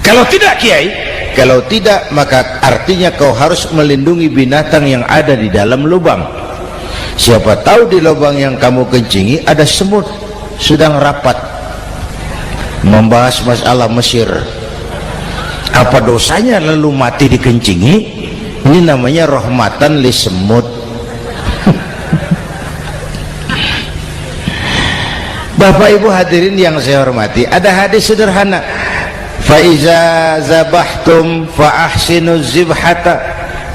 Kalau tidak kiai, kalau tidak maka artinya kau harus melindungi binatang yang ada di dalam lubang. Siapa tahu di lubang yang kamu kencingi ada semut sedang rapat membahas masalah Mesir. Apa dosanya lalu mati dikencingi? Ini namanya rahmatan li semut. Bapak Ibu hadirin yang saya hormati, ada hadis sederhana, faiza zabahtum fa ahsinuz zibhata.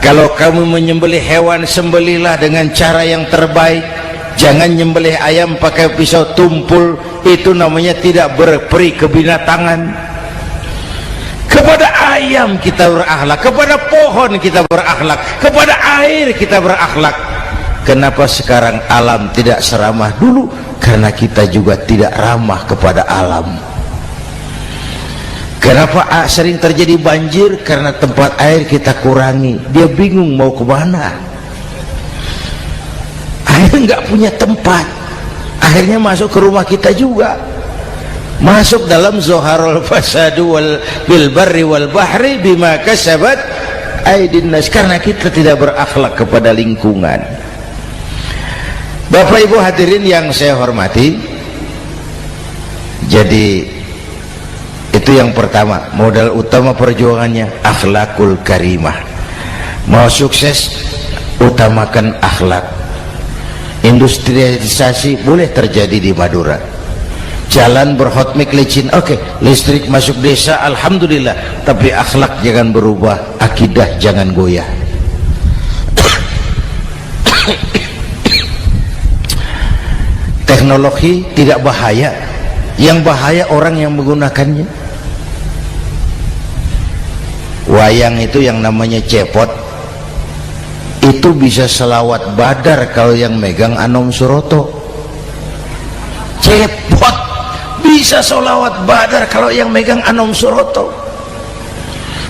Kalau kamu menyembelih hewan, sembelihlah dengan cara yang terbaik. Jangan nyembelih ayam pakai pisau tumpul, itu namanya tidak berperi kebinatangan. Kepada ayam kita berakhlak, kepada pohon kita berakhlak, kepada air kita berakhlak. Kenapa sekarang alam tidak seramah dulu? Karena kita juga tidak ramah kepada alam. Kenapa sering terjadi banjir? Karena tempat air kita kurangi. Dia bingung mau ke mana. Air nggak punya tempat, akhirnya masuk ke rumah kita juga, masuk dalam zoharul fasadu bil barri wal bahri bima kasabat aydin nas, karena kita tidak berakhlak kepada lingkungan. Bapak Ibu hadirin yang saya hormati, jadi itu yang pertama, modal utama perjuangannya akhlakul karimah. Mau sukses, utamakan akhlak. Industrialisasi boleh terjadi di Madura, jalan berhotmik licin, oke, listrik masuk desa, alhamdulillah, tapi akhlak jangan berubah, akidah jangan goyah. Teknologi tidak bahaya, yang bahaya orang yang menggunakannya. Wayang itu yang namanya cepot, itu bisa selawat badar kalau yang megang Anom Suroto. Cepot bisa selawat badar kalau yang megang Anom Suroto.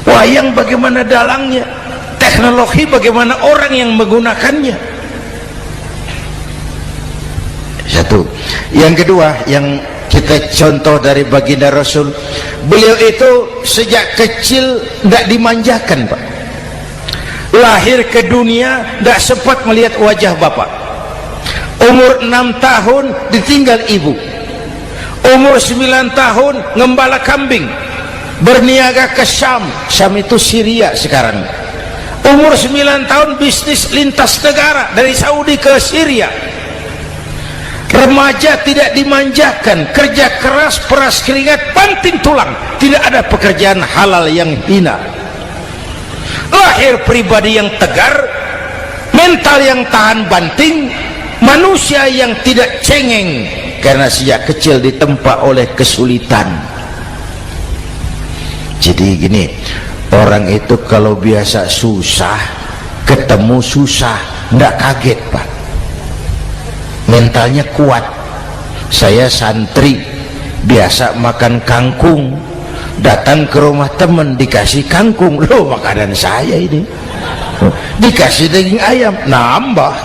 wayang bagaimana dalangnya, teknologi bagaimana orang yang menggunakannya. Satu. Yang kedua, yang kita contoh dari baginda Rasul, beliau itu sejak kecil tidak dimanjakan, Pak. Lahir ke dunia tidak sempat melihat wajah bapak. Umur 6 tahun ditinggal ibu. Umur 9 tahun ngembala kambing, berniaga ke Syam. Syam itu Syria sekarang. Umur 9 tahun bisnis lintas negara dari Saudi ke Syria. Remaja tidak dimanjakan, kerja keras, peras keringat, banting tulang, tidak ada pekerjaan halal yang hina. Lahir pribadi yang tegar, mental yang tahan banting, manusia yang tidak cengeng karena sejak kecil ditempa oleh kesulitan. Jadi gini, orang itu kalau biasa susah, ketemu susah, tidak kaget, Pak. Mentalnya kuat. Saya santri biasa makan kangkung, datang ke rumah teman dikasih kangkung, loh makanan saya ini, dikasih daging ayam, nambah.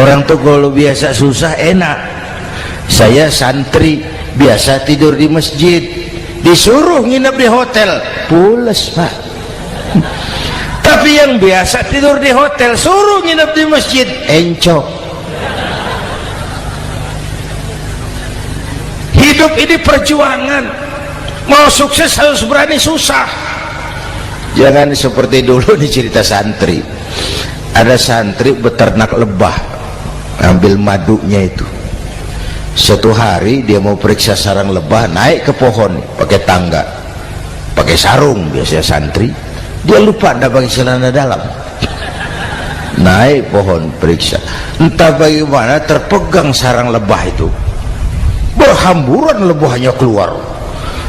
Orang tuh kalau biasa susah enak. Saya santri biasa tidur di masjid, disuruh nginep di hotel, pules, Pak. Tapi yang biasa tidur di hotel suruh nginep di masjid, encok. Hidup ini perjuangan. Mau sukses harus berani susah. Jangan seperti dulu nih cerita santri. Ada santri beternak lebah, ambil madunya itu. Suatu hari dia mau periksa sarang lebah, naik ke pohon pakai tangga, pakai sarung biasanya santri. Dia lupa tidak pakai celana dalam, naik pohon periksa, entah bagaimana terpegang sarang lebah itu, berhamburan lebahnya keluar,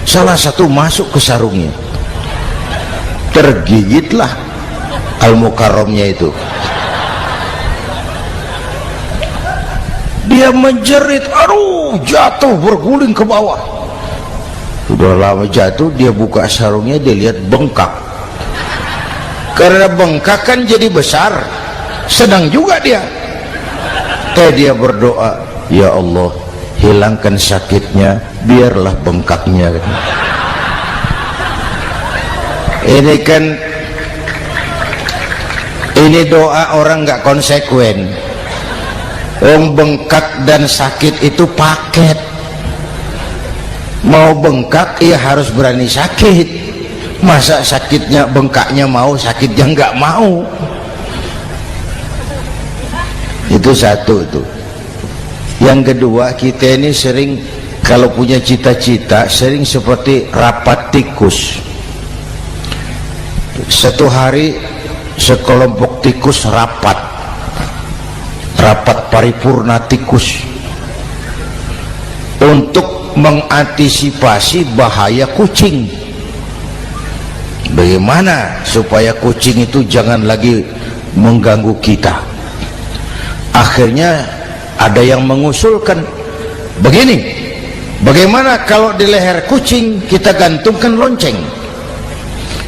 salah satu masuk ke sarungnya, tergigitlah Al-Mukarramnya itu. Dia menjerit, aduh, jatuh berguling ke bawah. Sudah lama jatuh, dia buka sarungnya, dia lihat bengkak. Karena bengkak kan jadi besar, senang juga dia. Dia berdoa, ya Allah, hilangkan sakitnya, biarlah bengkaknya. Ini kan, ini doa orang nggak konsekuen. Bengkak dan sakit itu paket. Mau bengkak ya harus berani sakit. Masa sakitnya bengkaknya mau, sakitnya nggak mau. Itu satu itu. Yang kedua, kita ini sering kalau punya cita-cita sering seperti rapat tikus. Satu hari sekelompok tikus rapat paripurna tikus untuk mengantisipasi bahaya kucing. Bagaimana supaya kucing itu jangan lagi mengganggu kita. Akhirnya ada yang mengusulkan begini, bagaimana kalau di leher kucing kita gantungkan lonceng,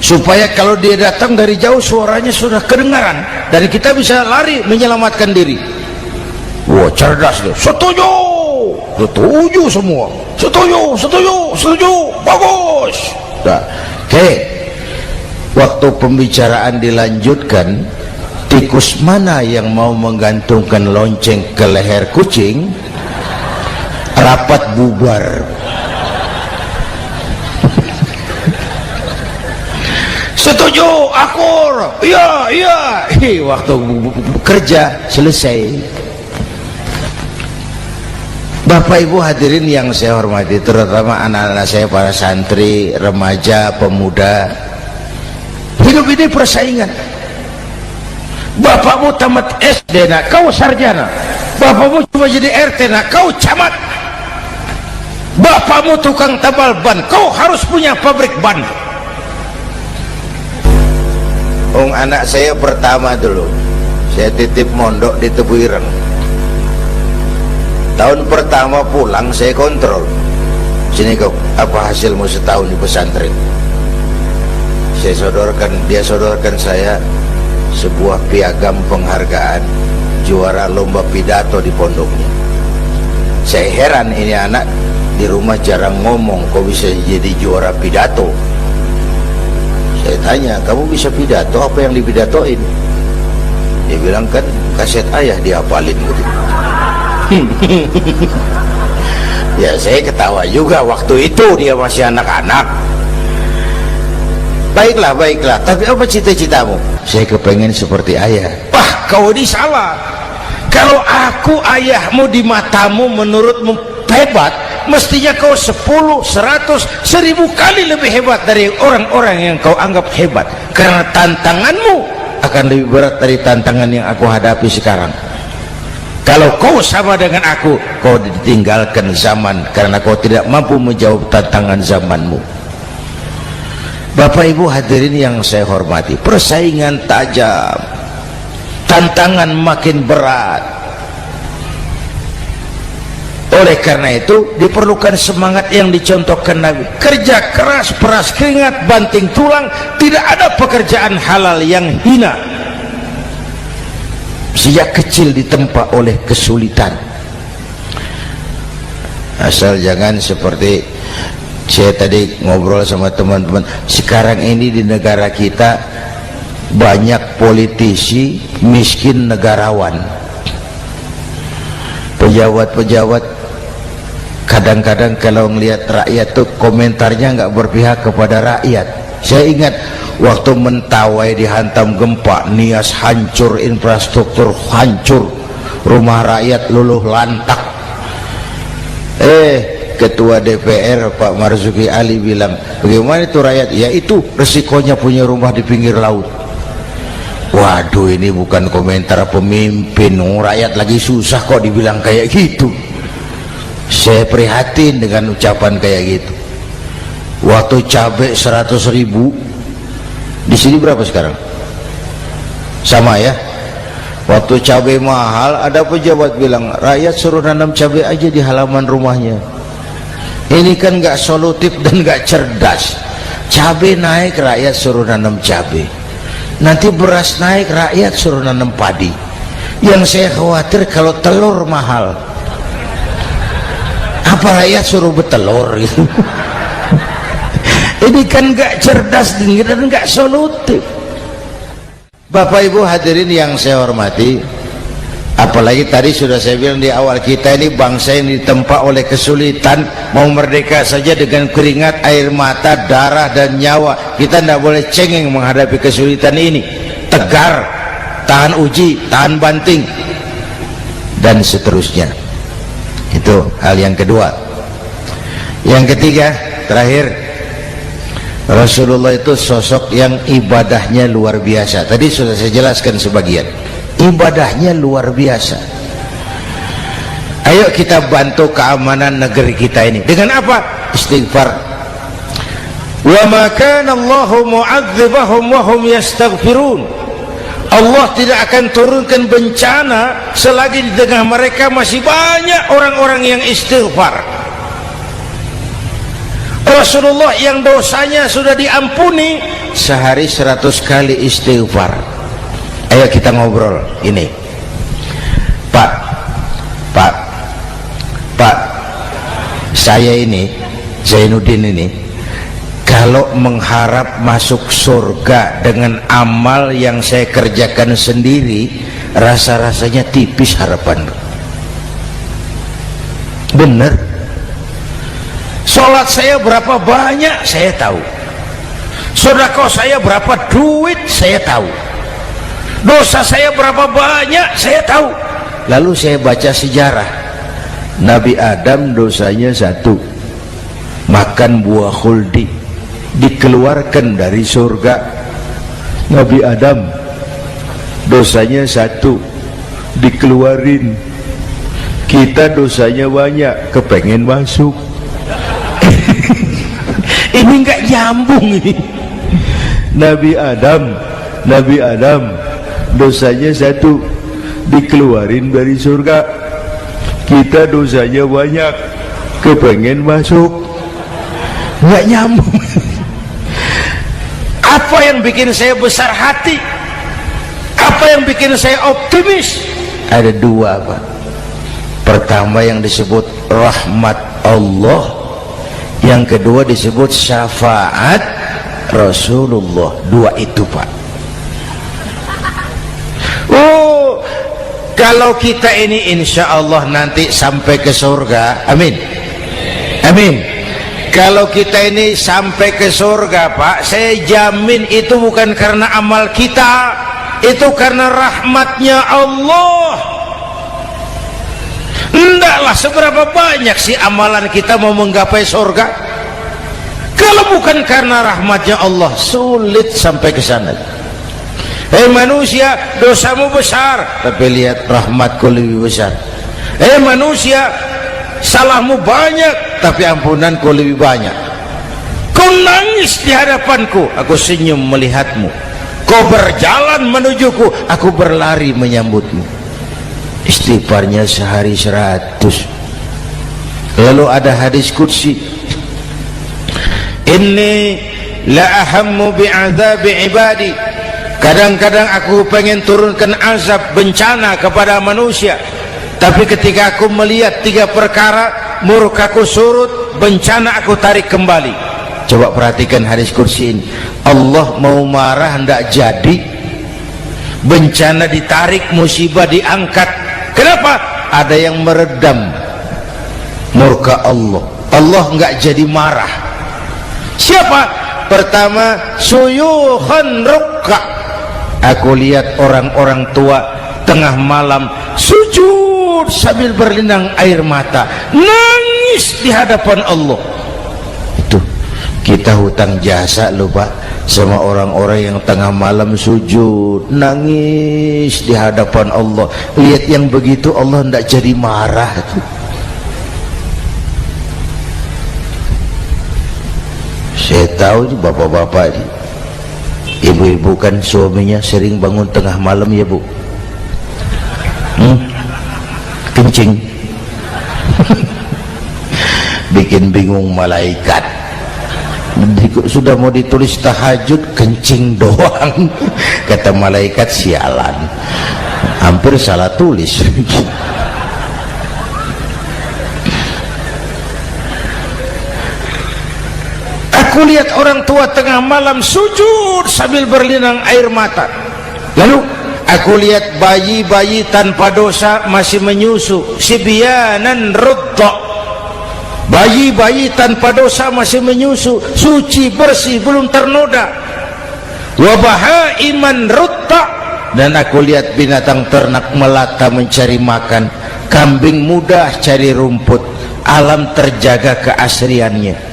supaya kalau dia datang dari jauh suaranya sudah kedengaran dan kita bisa lari menyelamatkan diri. Wah, cerdas dia. Setuju, setuju semua. Setuju, setuju, setuju. Bagus. Nah, oke. Waktu pembicaraan dilanjutkan, tikus mana yang mau menggantungkan lonceng ke leher kucing? Rapat bubar. Setuju, akur. Iya, iya. Waktu kerja selesai. Bapak Ibu hadirin yang saya hormati, terutama anak-anak saya, para santri, remaja, pemuda. Hidup ini persaingan. Bapakmu tamat SD, nak kau sarjana. Bapakmu cuma jadi RT, nak kau camat. Bapakmu tukang tambal ban, kau harus punya pabrik ban. Anak saya pertama dulu, saya titip mondok di Tebu Ireng. Tahun pertama pulang saya kontrol, sini kau, apa hasilmu setahun di pesantren? dia sodorkan saya sebuah piagam penghargaan juara lomba pidato di pondoknya. Saya heran, ini anak di rumah jarang ngomong, kok bisa jadi juara pidato? Saya tanya, kamu bisa pidato, apa yang dipidatoin? Dia bilang, kan kaset ayah dihafalin gitu. Ya saya ketawa juga, waktu itu dia masih anak-anak. Baiklah, tapi apa cita-citamu? Saya kepengen seperti ayah. Wah, kau ini salah. Kalau aku ayahmu di matamu menurutmu hebat, mestinya kau 10, 100, 1000 kali lebih hebat dari orang-orang yang kau anggap hebat. Karena tantanganmu akan lebih berat dari tantangan yang aku hadapi sekarang. Kalau kau sama dengan aku, kau ditinggalkan zaman karena kau tidak mampu menjawab tantangan zamanmu. Bapak Ibu hadirin yang saya hormati, persaingan tajam, tantangan makin berat. Oleh karena itu diperlukan semangat yang dicontohkan Nabi. Kerja keras, peras keringat, banting tulang. Tidak ada pekerjaan halal yang hina. Sejak kecil ditempa oleh kesulitan. Asal jangan seperti saya tadi ngobrol sama teman-teman, sekarang ini di negara kita banyak politisi miskin negarawan. Pejabat-pejabat kadang-kadang kalau melihat rakyat tuh komentarnya nggak berpihak kepada rakyat. Saya ingat waktu Mentawai dihantam gempa, Nias hancur, infrastruktur hancur, rumah rakyat luluh lantak. Ketua DPR Pak Marzuki Ali bilang, bagaimana itu rakyat? Ya itu resikonya punya rumah di pinggir laut. Waduh, ini bukan komentar pemimpin, rakyat lagi susah kok dibilang kayak gitu. Saya prihatin dengan ucapan kayak gitu. Waktu cabai 100.000, di sini berapa sekarang? Sama ya. Waktu cabai mahal, ada pejabat bilang, rakyat suruh nanam cabai aja di halaman rumahnya. Ini kan nggak solutif dan nggak cerdas. Cabai naik, rakyat suruh nanam cabai. Nanti beras naik, rakyat suruh nanam padi. Yang saya khawatir kalau telur mahal, apa rakyat suruh bertelur gitu? Ini kan nggak cerdas dan nggak solutif. Bapak Ibu hadirin yang saya hormati, apalagi tadi sudah saya bilang di awal, kita ini bangsa yang ditempa oleh kesulitan. Mau merdeka saja dengan keringat, air mata, darah dan nyawa. Kita tidak boleh cengeng menghadapi kesulitan ini. Tegar, tahan uji, tahan banting, dan seterusnya. Itu hal yang kedua. Yang ketiga, terakhir, Rasulullah itu sosok yang ibadahnya luar biasa. Tadi sudah saya jelaskan sebagian. Ibadahnya luar biasa. Ayo kita bantu keamanan negeri kita ini. Dengan apa? Istighfar. Wa ma kana Allahu mu'adzibahum wa hum yastaghfirun. Allah tidak akan turunkan bencana selagi di tengah mereka masih banyak orang-orang yang istighfar. Rasulullah yang dosanya sudah diampuni sehari 100 kali istighfar. Ayo kita ngobrol ini. Pak, saya ini Zainuddin ini, kalau mengharap masuk surga dengan amal yang saya kerjakan sendiri, rasa-rasanya tipis harapan. Bener. Sholat saya berapa banyak saya tahu, sedekah saya berapa duit saya tahu, dosa saya berapa banyak saya tahu. Lalu saya baca sejarah, Nabi Adam dosanya 1, makan buah khuldi, dikeluarkan dari surga. Nabi Adam dosanya 1, dikeluarin. Kita dosanya banyak, kepengen masuk. Ini nggak nyambung ini. Nabi Adam dosanya 1, dikeluarin dari surga. Kita dosanya banyak, kepengen masuk. Nggak nyambung. Apa Apa yang bikin saya besar hati? Apa yang bikin saya optimis? Ada dua, Pak. Pertama yang disebut rahmat Allah, yang kedua disebut syafaat Rasulullah. Dua itu, Pak. Oh, kalau kita ini insya Allah nanti sampai ke surga, amin, amin. Kalau kita ini sampai ke surga, Pak, saya jamin itu bukan karena amal kita, itu karena rahmatnya Allah. Hendaklah seberapa banyak sih amalan kita mau menggapai surga, kalau bukan karena rahmatnya Allah, sulit sampai ke sana. Manusia, dosamu besar, tapi lihat rahmatku lebih besar. Manusia, salahmu banyak, tapi ampunanku lebih banyak. Kau nangis di hadapanku, aku senyum melihatmu. Kau berjalan menujuku, aku berlari menyambutmu. Istighfarnya sehari 100. Lalu ada hadis qudsi, inni la ahammu bi'adzabi ibadi. Kadang-kadang aku pengen turunkan azab bencana kepada manusia, tapi ketika aku melihat 3 perkara, murkaku surut, bencana aku tarik kembali. Coba perhatikan hadis kursi ini. Allah mau marah hendak jadi, bencana ditarik, musibah diangkat. Kenapa? Ada yang meredam murka Allah. Allah enggak jadi marah. Siapa? Pertama, suyukhan rukka. Aku lihat orang-orang tua tengah malam sujud sambil berlinang air mata, nangis di hadapan Allah. Itu kita hutang jasa loh, Pak, sama orang-orang yang tengah malam sujud nangis di hadapan Allah. Lihat yang begitu Allah tidak jadi marah. Saya tahu bapak-bapak, ibu-ibu kan suaminya sering bangun tengah malam ya, Bu, kencing. Bikin bingung malaikat. Sudah mau ditulis tahajud, kencing doang. Kata malaikat, sialan, hampir salah tulis. Aku lihat orang tua tengah malam sujud sambil berlinang air mata. Lalu aku lihat bayi-bayi tanpa dosa masih menyusu, sibyanan rudda. Bayi-bayi tanpa dosa masih menyusu, suci bersih, belum ternoda. Wa bahaiman rudda. Dan aku lihat binatang ternak melata mencari makan, kambing mudah cari rumput. Alam terjaga keasriannya.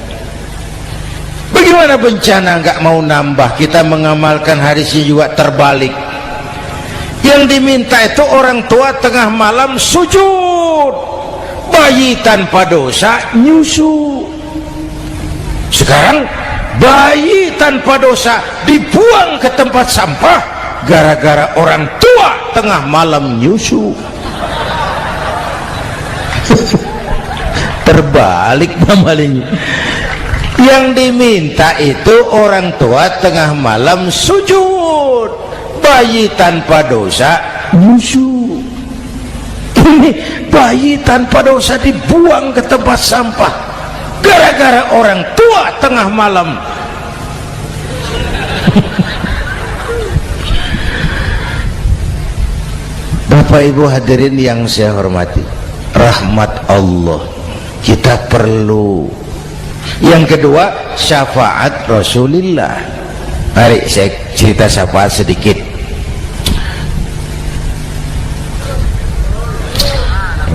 Bagaimana bencana nggak mau nambah? Kita mengamalkan hadisnya juga terbalik. Yang diminta itu orang tua tengah malam sujud, bayi tanpa dosa nyusu. Sekarang bayi tanpa dosa dibuang ke tempat sampah gara-gara orang tua tengah malam nyusu. Terbalik namanya. Yang diminta itu orang tua tengah malam sujud, bayi tanpa dosa nyusu. Ini bayi tanpa dosa dibuang ke tempat sampah gara-gara orang tua tengah malam. Bapak Ibu hadirin yang saya hormati, rahmat Allah kita perlu. Yang kedua, syafaat Rasulullah. Mari saya cerita syafaat sedikit.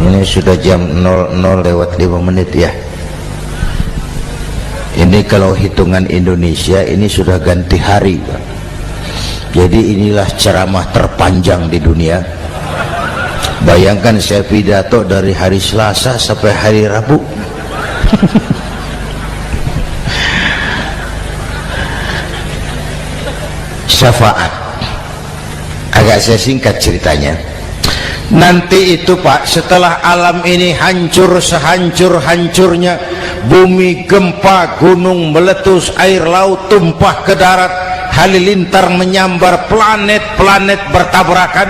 Ini sudah jam 00:05 ya. Ini kalau hitungan Indonesia ini sudah ganti hari, Pak. Jadi inilah ceramah terpanjang di dunia. Bayangkan saya pidato dari hari Selasa sampai hari Rabu. Syafaat agak saya singkat ceritanya. Nanti itu, Pak, setelah alam ini hancur sehancur-hancurnya, bumi gempa, gunung meletus, air laut tumpah ke darat, halilintar menyambar, planet-planet bertabrakan,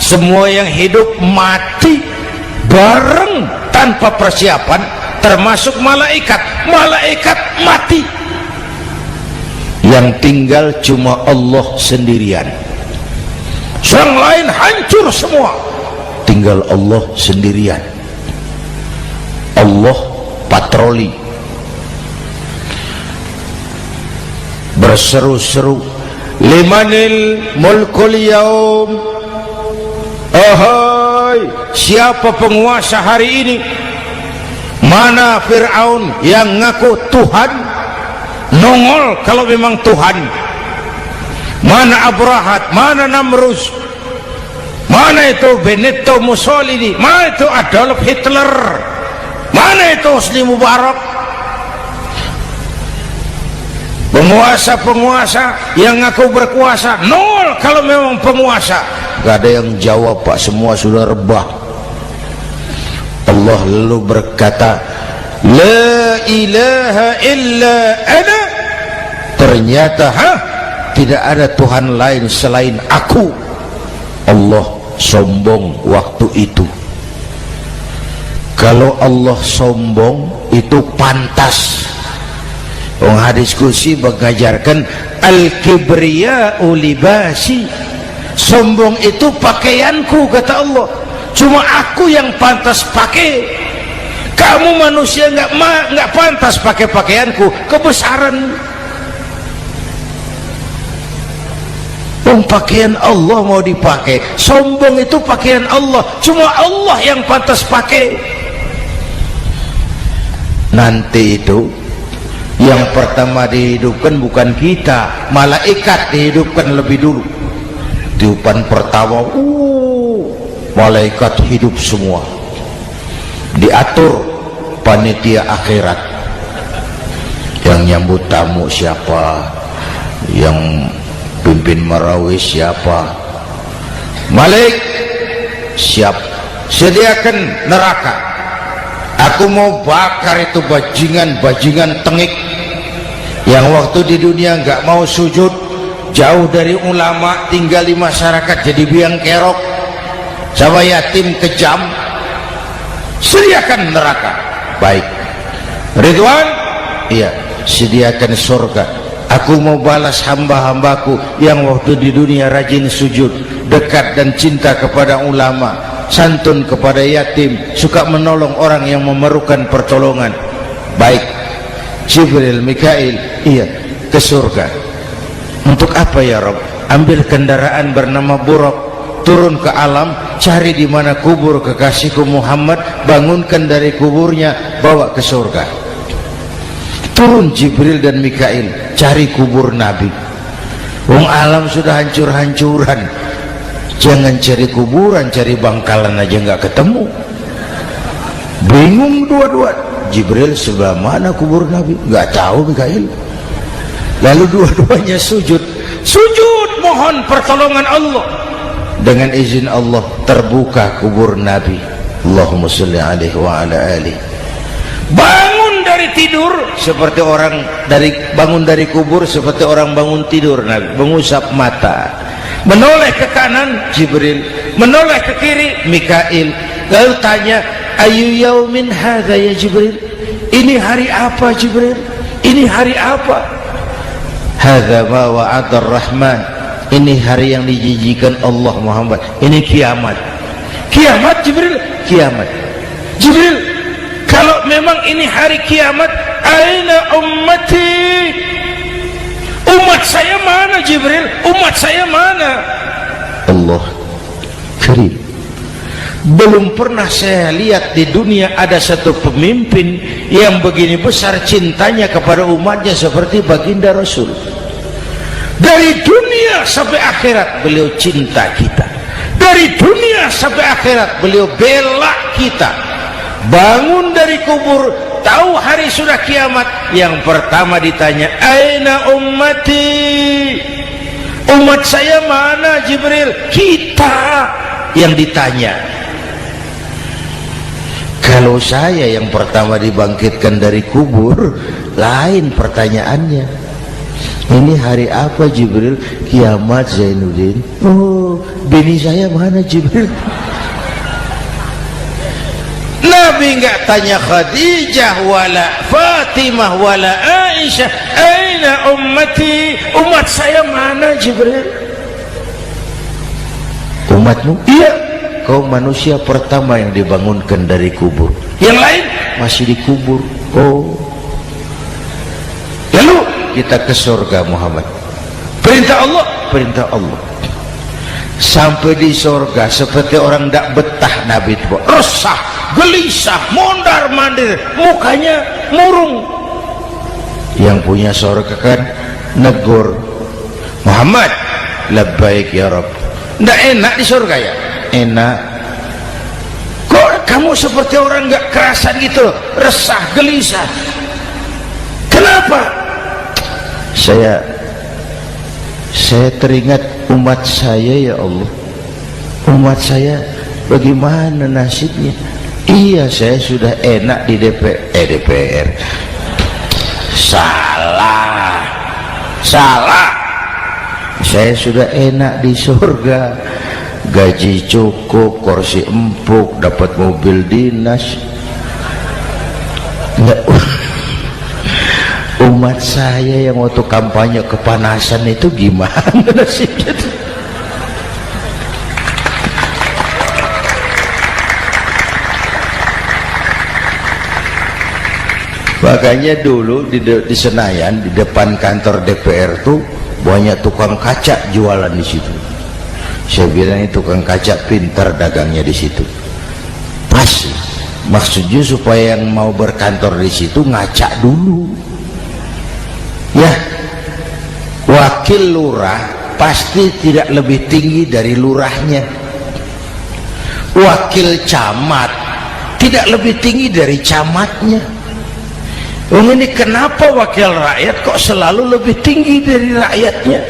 semua yang hidup mati bareng tanpa persiapan, termasuk malaikat mati. Yang tinggal cuma Allah sendirian. Yang lain hancur semua, tinggal Allah sendirian. Allah patroli, berseru-seru, limanil mulkul yaum, ahai, siapa penguasa hari ini? Mana Fir'aun yang ngaku Tuhan? Nongol kalau memang Tuhan. Mana Abrahat, mana Namrus, mana itu Benito Mussolini, mana itu Adolf Hitler, mana itu Hosni Mubarak? Penguasa-penguasa yang ngaku berkuasa, nol kalau memang penguasa. Gak ada yang jawab, Pak, semua sudah rebah. Allah lalu berkata, la ilaha illa ana. Ternyata tidak ada Tuhan lain selain aku. Allah sombong waktu itu. Kalau Allah sombong itu pantas. Hadis kursi mengajarkan al-kibriya'u libasi, sombong itu pakaianku, kata Allah. Cuma aku yang pantas pakai. Kamu manusia nggak pantas pakai pakaianku, kebesaran. Pakaian Allah mau dipakai, sombong itu pakaian Allah, cuma Allah yang pantas pakai. Nanti itu yang pertama dihidupkan bukan kita, malaikat dihidupkan lebih dulu. Tiupan pertama, malaikat hidup semua, diatur panitia akhirat. Yang nyambut tamu siapa, yang pimpin marawis siapa, Malik siap, sediakan neraka. Aku mau bakar itu bajingan tengik yang waktu di dunia nggak mau sujud, jauh dari ulama, tinggal di masyarakat jadi biang kerok, sama yatim kejam. Sediakan neraka. Baik, Ridwan, iya, sediakan surga. Aku mau balas hamba-hambaku yang waktu di dunia rajin sujud, dekat dan cinta kepada ulama, santun kepada yatim, suka menolong orang yang memerlukan pertolongan. Baik, Jibril, Mikail, iya, ke surga. Untuk apa ya Rob? Ambil kendaraan bernama Buraq, turun ke alam, cari di mana kubur kekasihku Muhammad, bangunkan dari kuburnya, bawa ke surga. Turun Jibril dan Mikail, cari kubur Nabi. Wong alam sudah hancur-hancuran, jangan cari kuburan, cari bangkalan aja nggak ketemu. Bingung dua-dua. Jibril, sebelah mana kubur Nabi? Nggak tahu Mikail. Lalu dua-duanya sujud mohon pertolongan Allah. Dengan izin Allah terbuka kubur Nabi. Allahumma sholli alaihi wa ala alihi. Bangun dari tidur seperti orang bangun dari kubur, seperti orang bangun tidur. Nabi mengusap mata, menoleh ke kanan Jibril, menoleh ke kiri Mikail. Lalu tanya, ayu yaumin hadza ya Jibril? Ini hari apa Jibril? Ini hari apa? Hadza ma wa'ada ar-Rahman. Ini hari yang dijanjikan Allah Muhammad. Ini kiamat. Kiamat Jibril? Kiamat. Jibril, kalau memang ini hari kiamat, aina ummati? Umat saya mana Jibril? Umat saya mana? Allah Karim. Belum pernah saya lihat di dunia ada satu pemimpin yang begini besar cintanya kepada umatnya seperti baginda Rasul. Dari dunia sampai akhirat beliau cinta kita. Dari dunia sampai akhirat beliau bela kita. Bangun dari kubur, tahu hari sudah kiamat, yang pertama ditanya, aina ummati? Umat saya mana Jibril? Kita yang ditanya. Kalau saya yang pertama dibangkitkan dari kubur, lain pertanyaannya. Ini hari apa Jibril? Kiamat Zainuddin. Oh, bini saya mana Jibril? Nabi enggak tanya Khadijah wala Fatimah wala Aisyah, aina ummati, umat saya mana Jibril? Umatmu? Iya, kau manusia pertama yang dibangunkan dari kubur, yang lain masih dikubur. Oh, lalu kita ke surga Muhammad, perintah Allah, perintah Allah. Sampai di surga seperti orang tidak betah Nabi itu, resah, gelisah, mondar mandir, mukanya murung. Yang punya surga kan negur, Muhammad, labbaik ya Rabb. Tidak enak di surga ya? Enak. Kok kamu seperti orang nggak kerasan gitu, resah, gelisah? Kenapa? Saya teringat umat saya ya Allah. Umat saya bagaimana nasibnya? Iya, saya sudah enak di DPR. Salah. Saya sudah enak di surga, gaji cukup, kursi empuk, dapat mobil dinas. Umat saya yang waktu kampanye kepanasan itu gimana nasibnya? Makanya dulu di Senayan, di depan kantor DPR tuh banyak tukang kaca jualan di situ. Saya bilang ini tukang kaca pintar dagangnya di situ. Pas, maksudnya supaya yang mau berkantor di situ ngaca dulu. Ya, wakil lurah pasti tidak lebih tinggi dari lurahnya. Wakil camat tidak lebih tinggi dari camatnya. Ini kenapa wakil rakyat kok selalu lebih tinggi dari rakyatnya?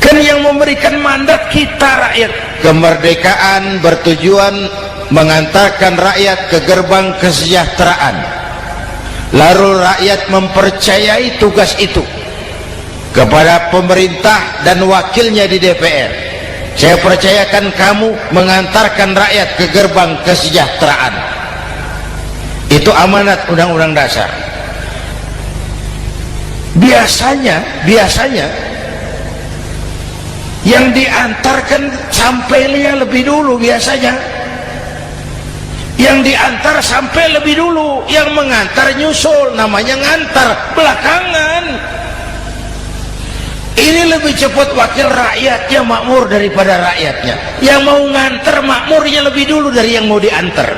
Kan yang memberikan mandat kita rakyat. Kemerdekaan bertujuan mengantarkan rakyat ke gerbang kesejahteraan, lalu rakyat mempercayai tugas itu kepada pemerintah dan wakilnya di DPR. Saya percayakan kamu mengantarkan rakyat ke gerbang kesejahteraan. Itu amanat Undang-Undang Dasar. Biasanya yang diantarkan sampainya lebih dulu, biasanya yang diantar sampai lebih dulu, yang mengantar nyusul, namanya ngantar belakangan. Ini lebih cepat wakil rakyatnya makmur daripada rakyatnya. Yang mau ngantar makmurnya lebih dulu dari yang mau diantar.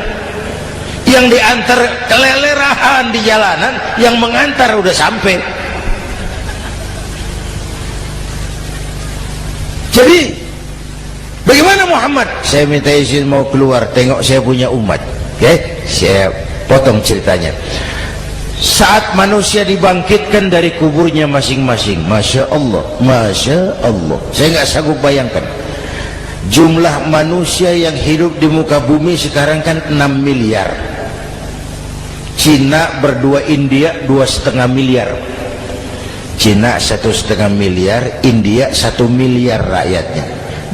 Yang diantar kelelerahan di jalanan, yang mengantar udah sampai. Jadi bagaimana Muhammad? Saya minta izin mau keluar, tengok saya punya umat. Oke, saya potong ceritanya. Saat manusia dibangkitkan dari kuburnya masing-masing, Masya Allah, Masya Allah, saya nggak sanggup bayangkan jumlah manusia yang hidup di muka bumi sekarang kan 6 miliar. Cina berdua, India 2,5 miliar. Cina 1,5 miliar, India 1 miliar rakyatnya.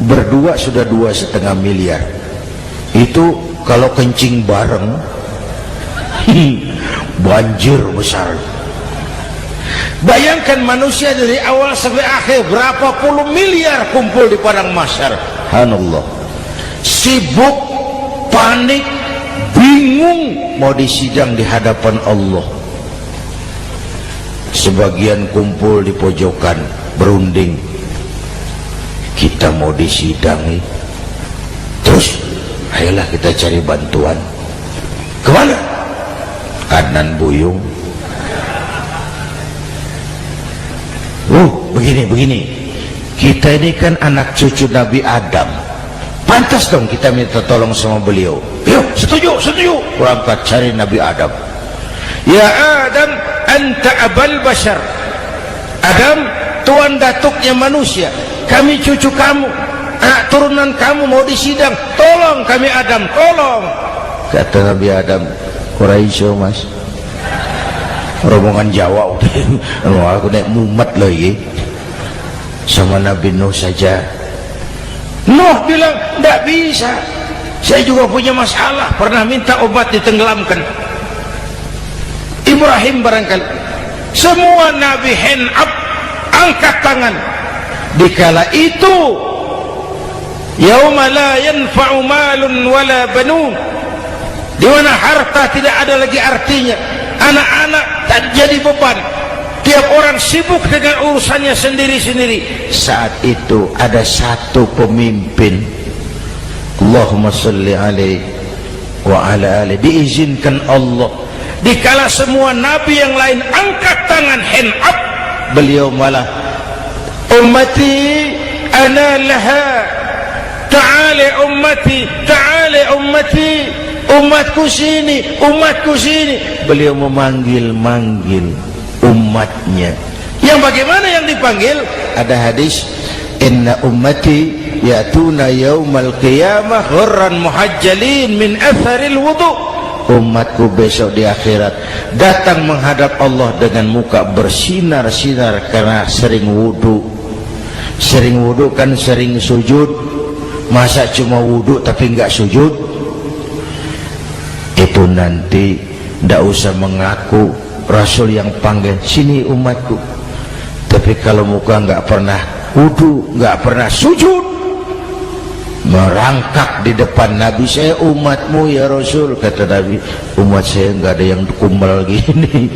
Berdua sudah 2,5 miliar. Itu kalau kencing bareng banjir besar. Bayangkan manusia dari awal sampai akhir berapa puluh miliar kumpul di padang mahsyar. Subhanallah. Sibuk, panik, bingung mau disidang di hadapan Allah. Sebagian kumpul di pojokan berunding, kita mau disidangi. Terus ayolah kita cari bantuan. Kemana? Kanan buyung. Begini. Kita ini kan anak cucu Nabi Adam. Pantas dong kita minta tolong sama beliau. Yuk, setuju. Berangkat cari Nabi Adam. Ya Adam, anta abal bashar. Adam, tuan datuknya manusia. Kami cucu kamu, anak turunan kamu mau disidang. Tolong kami Adam, tolong. Kata Nabi Adam, Quraisy mas, rombongan Jawa udah aku naik mumet lagi sama Nabi Nuh saja. Nuh bilang tidak bisa, saya juga punya masalah, pernah minta obat ditenggelamkan. Ibrahim barangkali, semua Nabi hand up, angkat tangan. Dikala itu yauma la yanfa'u malun wala banun, di mana harta tidak ada lagi artinya, anak-anak tak jadi beban, tiap orang sibuk dengan urusannya sendiri-sendiri. Saat itu ada satu pemimpin, Allahumma salli alaihi wa ala alihi, diizinkan Allah. Dikala semua nabi yang lain angkat tangan hand up, beliau malah ummati ana laha, ta'ali ummati, ta'ali ummati, umatku sini, umatku sini. Beliau memanggil-manggil umatnya. Yang bagaimana yang dipanggil? Ada hadis, inna ummati ya'tuna yaumal qiyamah ghurran muhajjalin min atharil wudu. Umatku besok di akhirat datang menghadap Allah dengan muka bersinar-sinar karena sering wudu. Sering wudu kan sering sujud, masa cuma wudu tapi enggak sujud? Itu nanti ndak usah mengaku Rasul yang panggil, sini umatku, tapi kalau muka enggak pernah wudu, enggak pernah sujud, merangkak di depan Nabi, saya umatmu ya Rasul. Kata Nabi, umat saya enggak ada yang kumbal gini.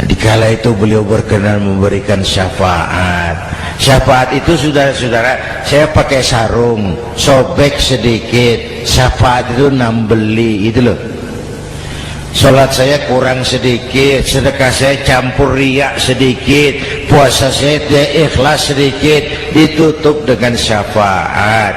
Dikala itu beliau berkenan memberikan syafaat. Syafaat itu saudara-saudara, saya pakai sarung, sobek sedikit, syafaat itu nambeli, itu loh. Salat saya kurang sedikit, sedekah saya campur riak sedikit, puasa saya tidak ikhlas sedikit, ditutup dengan syafaat.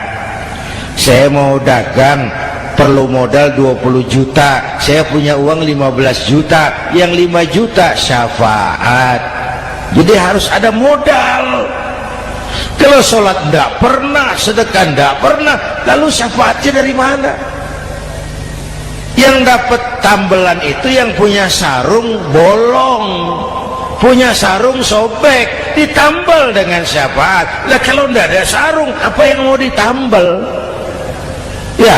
Saya mau dagang, perlu modal 20 juta, saya punya uang 15 juta, yang 5 juta syafaat. Jadi harus ada modal. Kalau sholat tidak pernah, sedekah tidak pernah, lalu syafaatnya dari mana? Yang dapat tambelan itu yang punya sarung bolong, punya sarung sobek, ditambal dengan syafaat. Lah kalau tidak ada sarung, apa yang mau ditambal? Ya,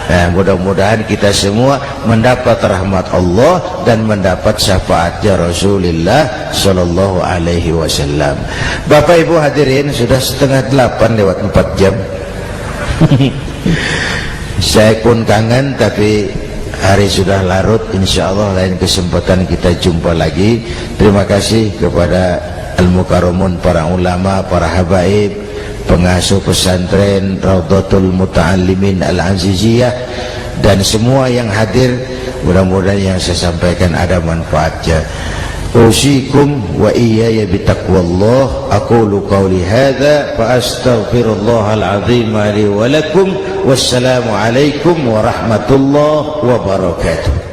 nah, mudah-mudahan kita semua mendapat rahmat Allah dan mendapat syafaatnya Rasulullah Sallallahu Alaihi Wasallam. Bapak Ibu hadirin, sudah 7:30 lewat 4 jam. Saya pun kangen, tapi hari sudah larut. Insya Allah lain kesempatan kita jumpa lagi. Terima kasih kepada Al-Mukarramun, para ulama, para habaib, pengasuh pesantren Raudhatul Muta'allimin Al-Aziziyah, dan semua yang hadir. Mudah-mudahan yang saya sampaikan ada manfaatnya. Usikum wa iyaya bitaqwallah. Aqulu qawli hadza fa astaghfirullahal azim li wa lakum. Wassalamu alaikum warahmatullahi wabarakatuh.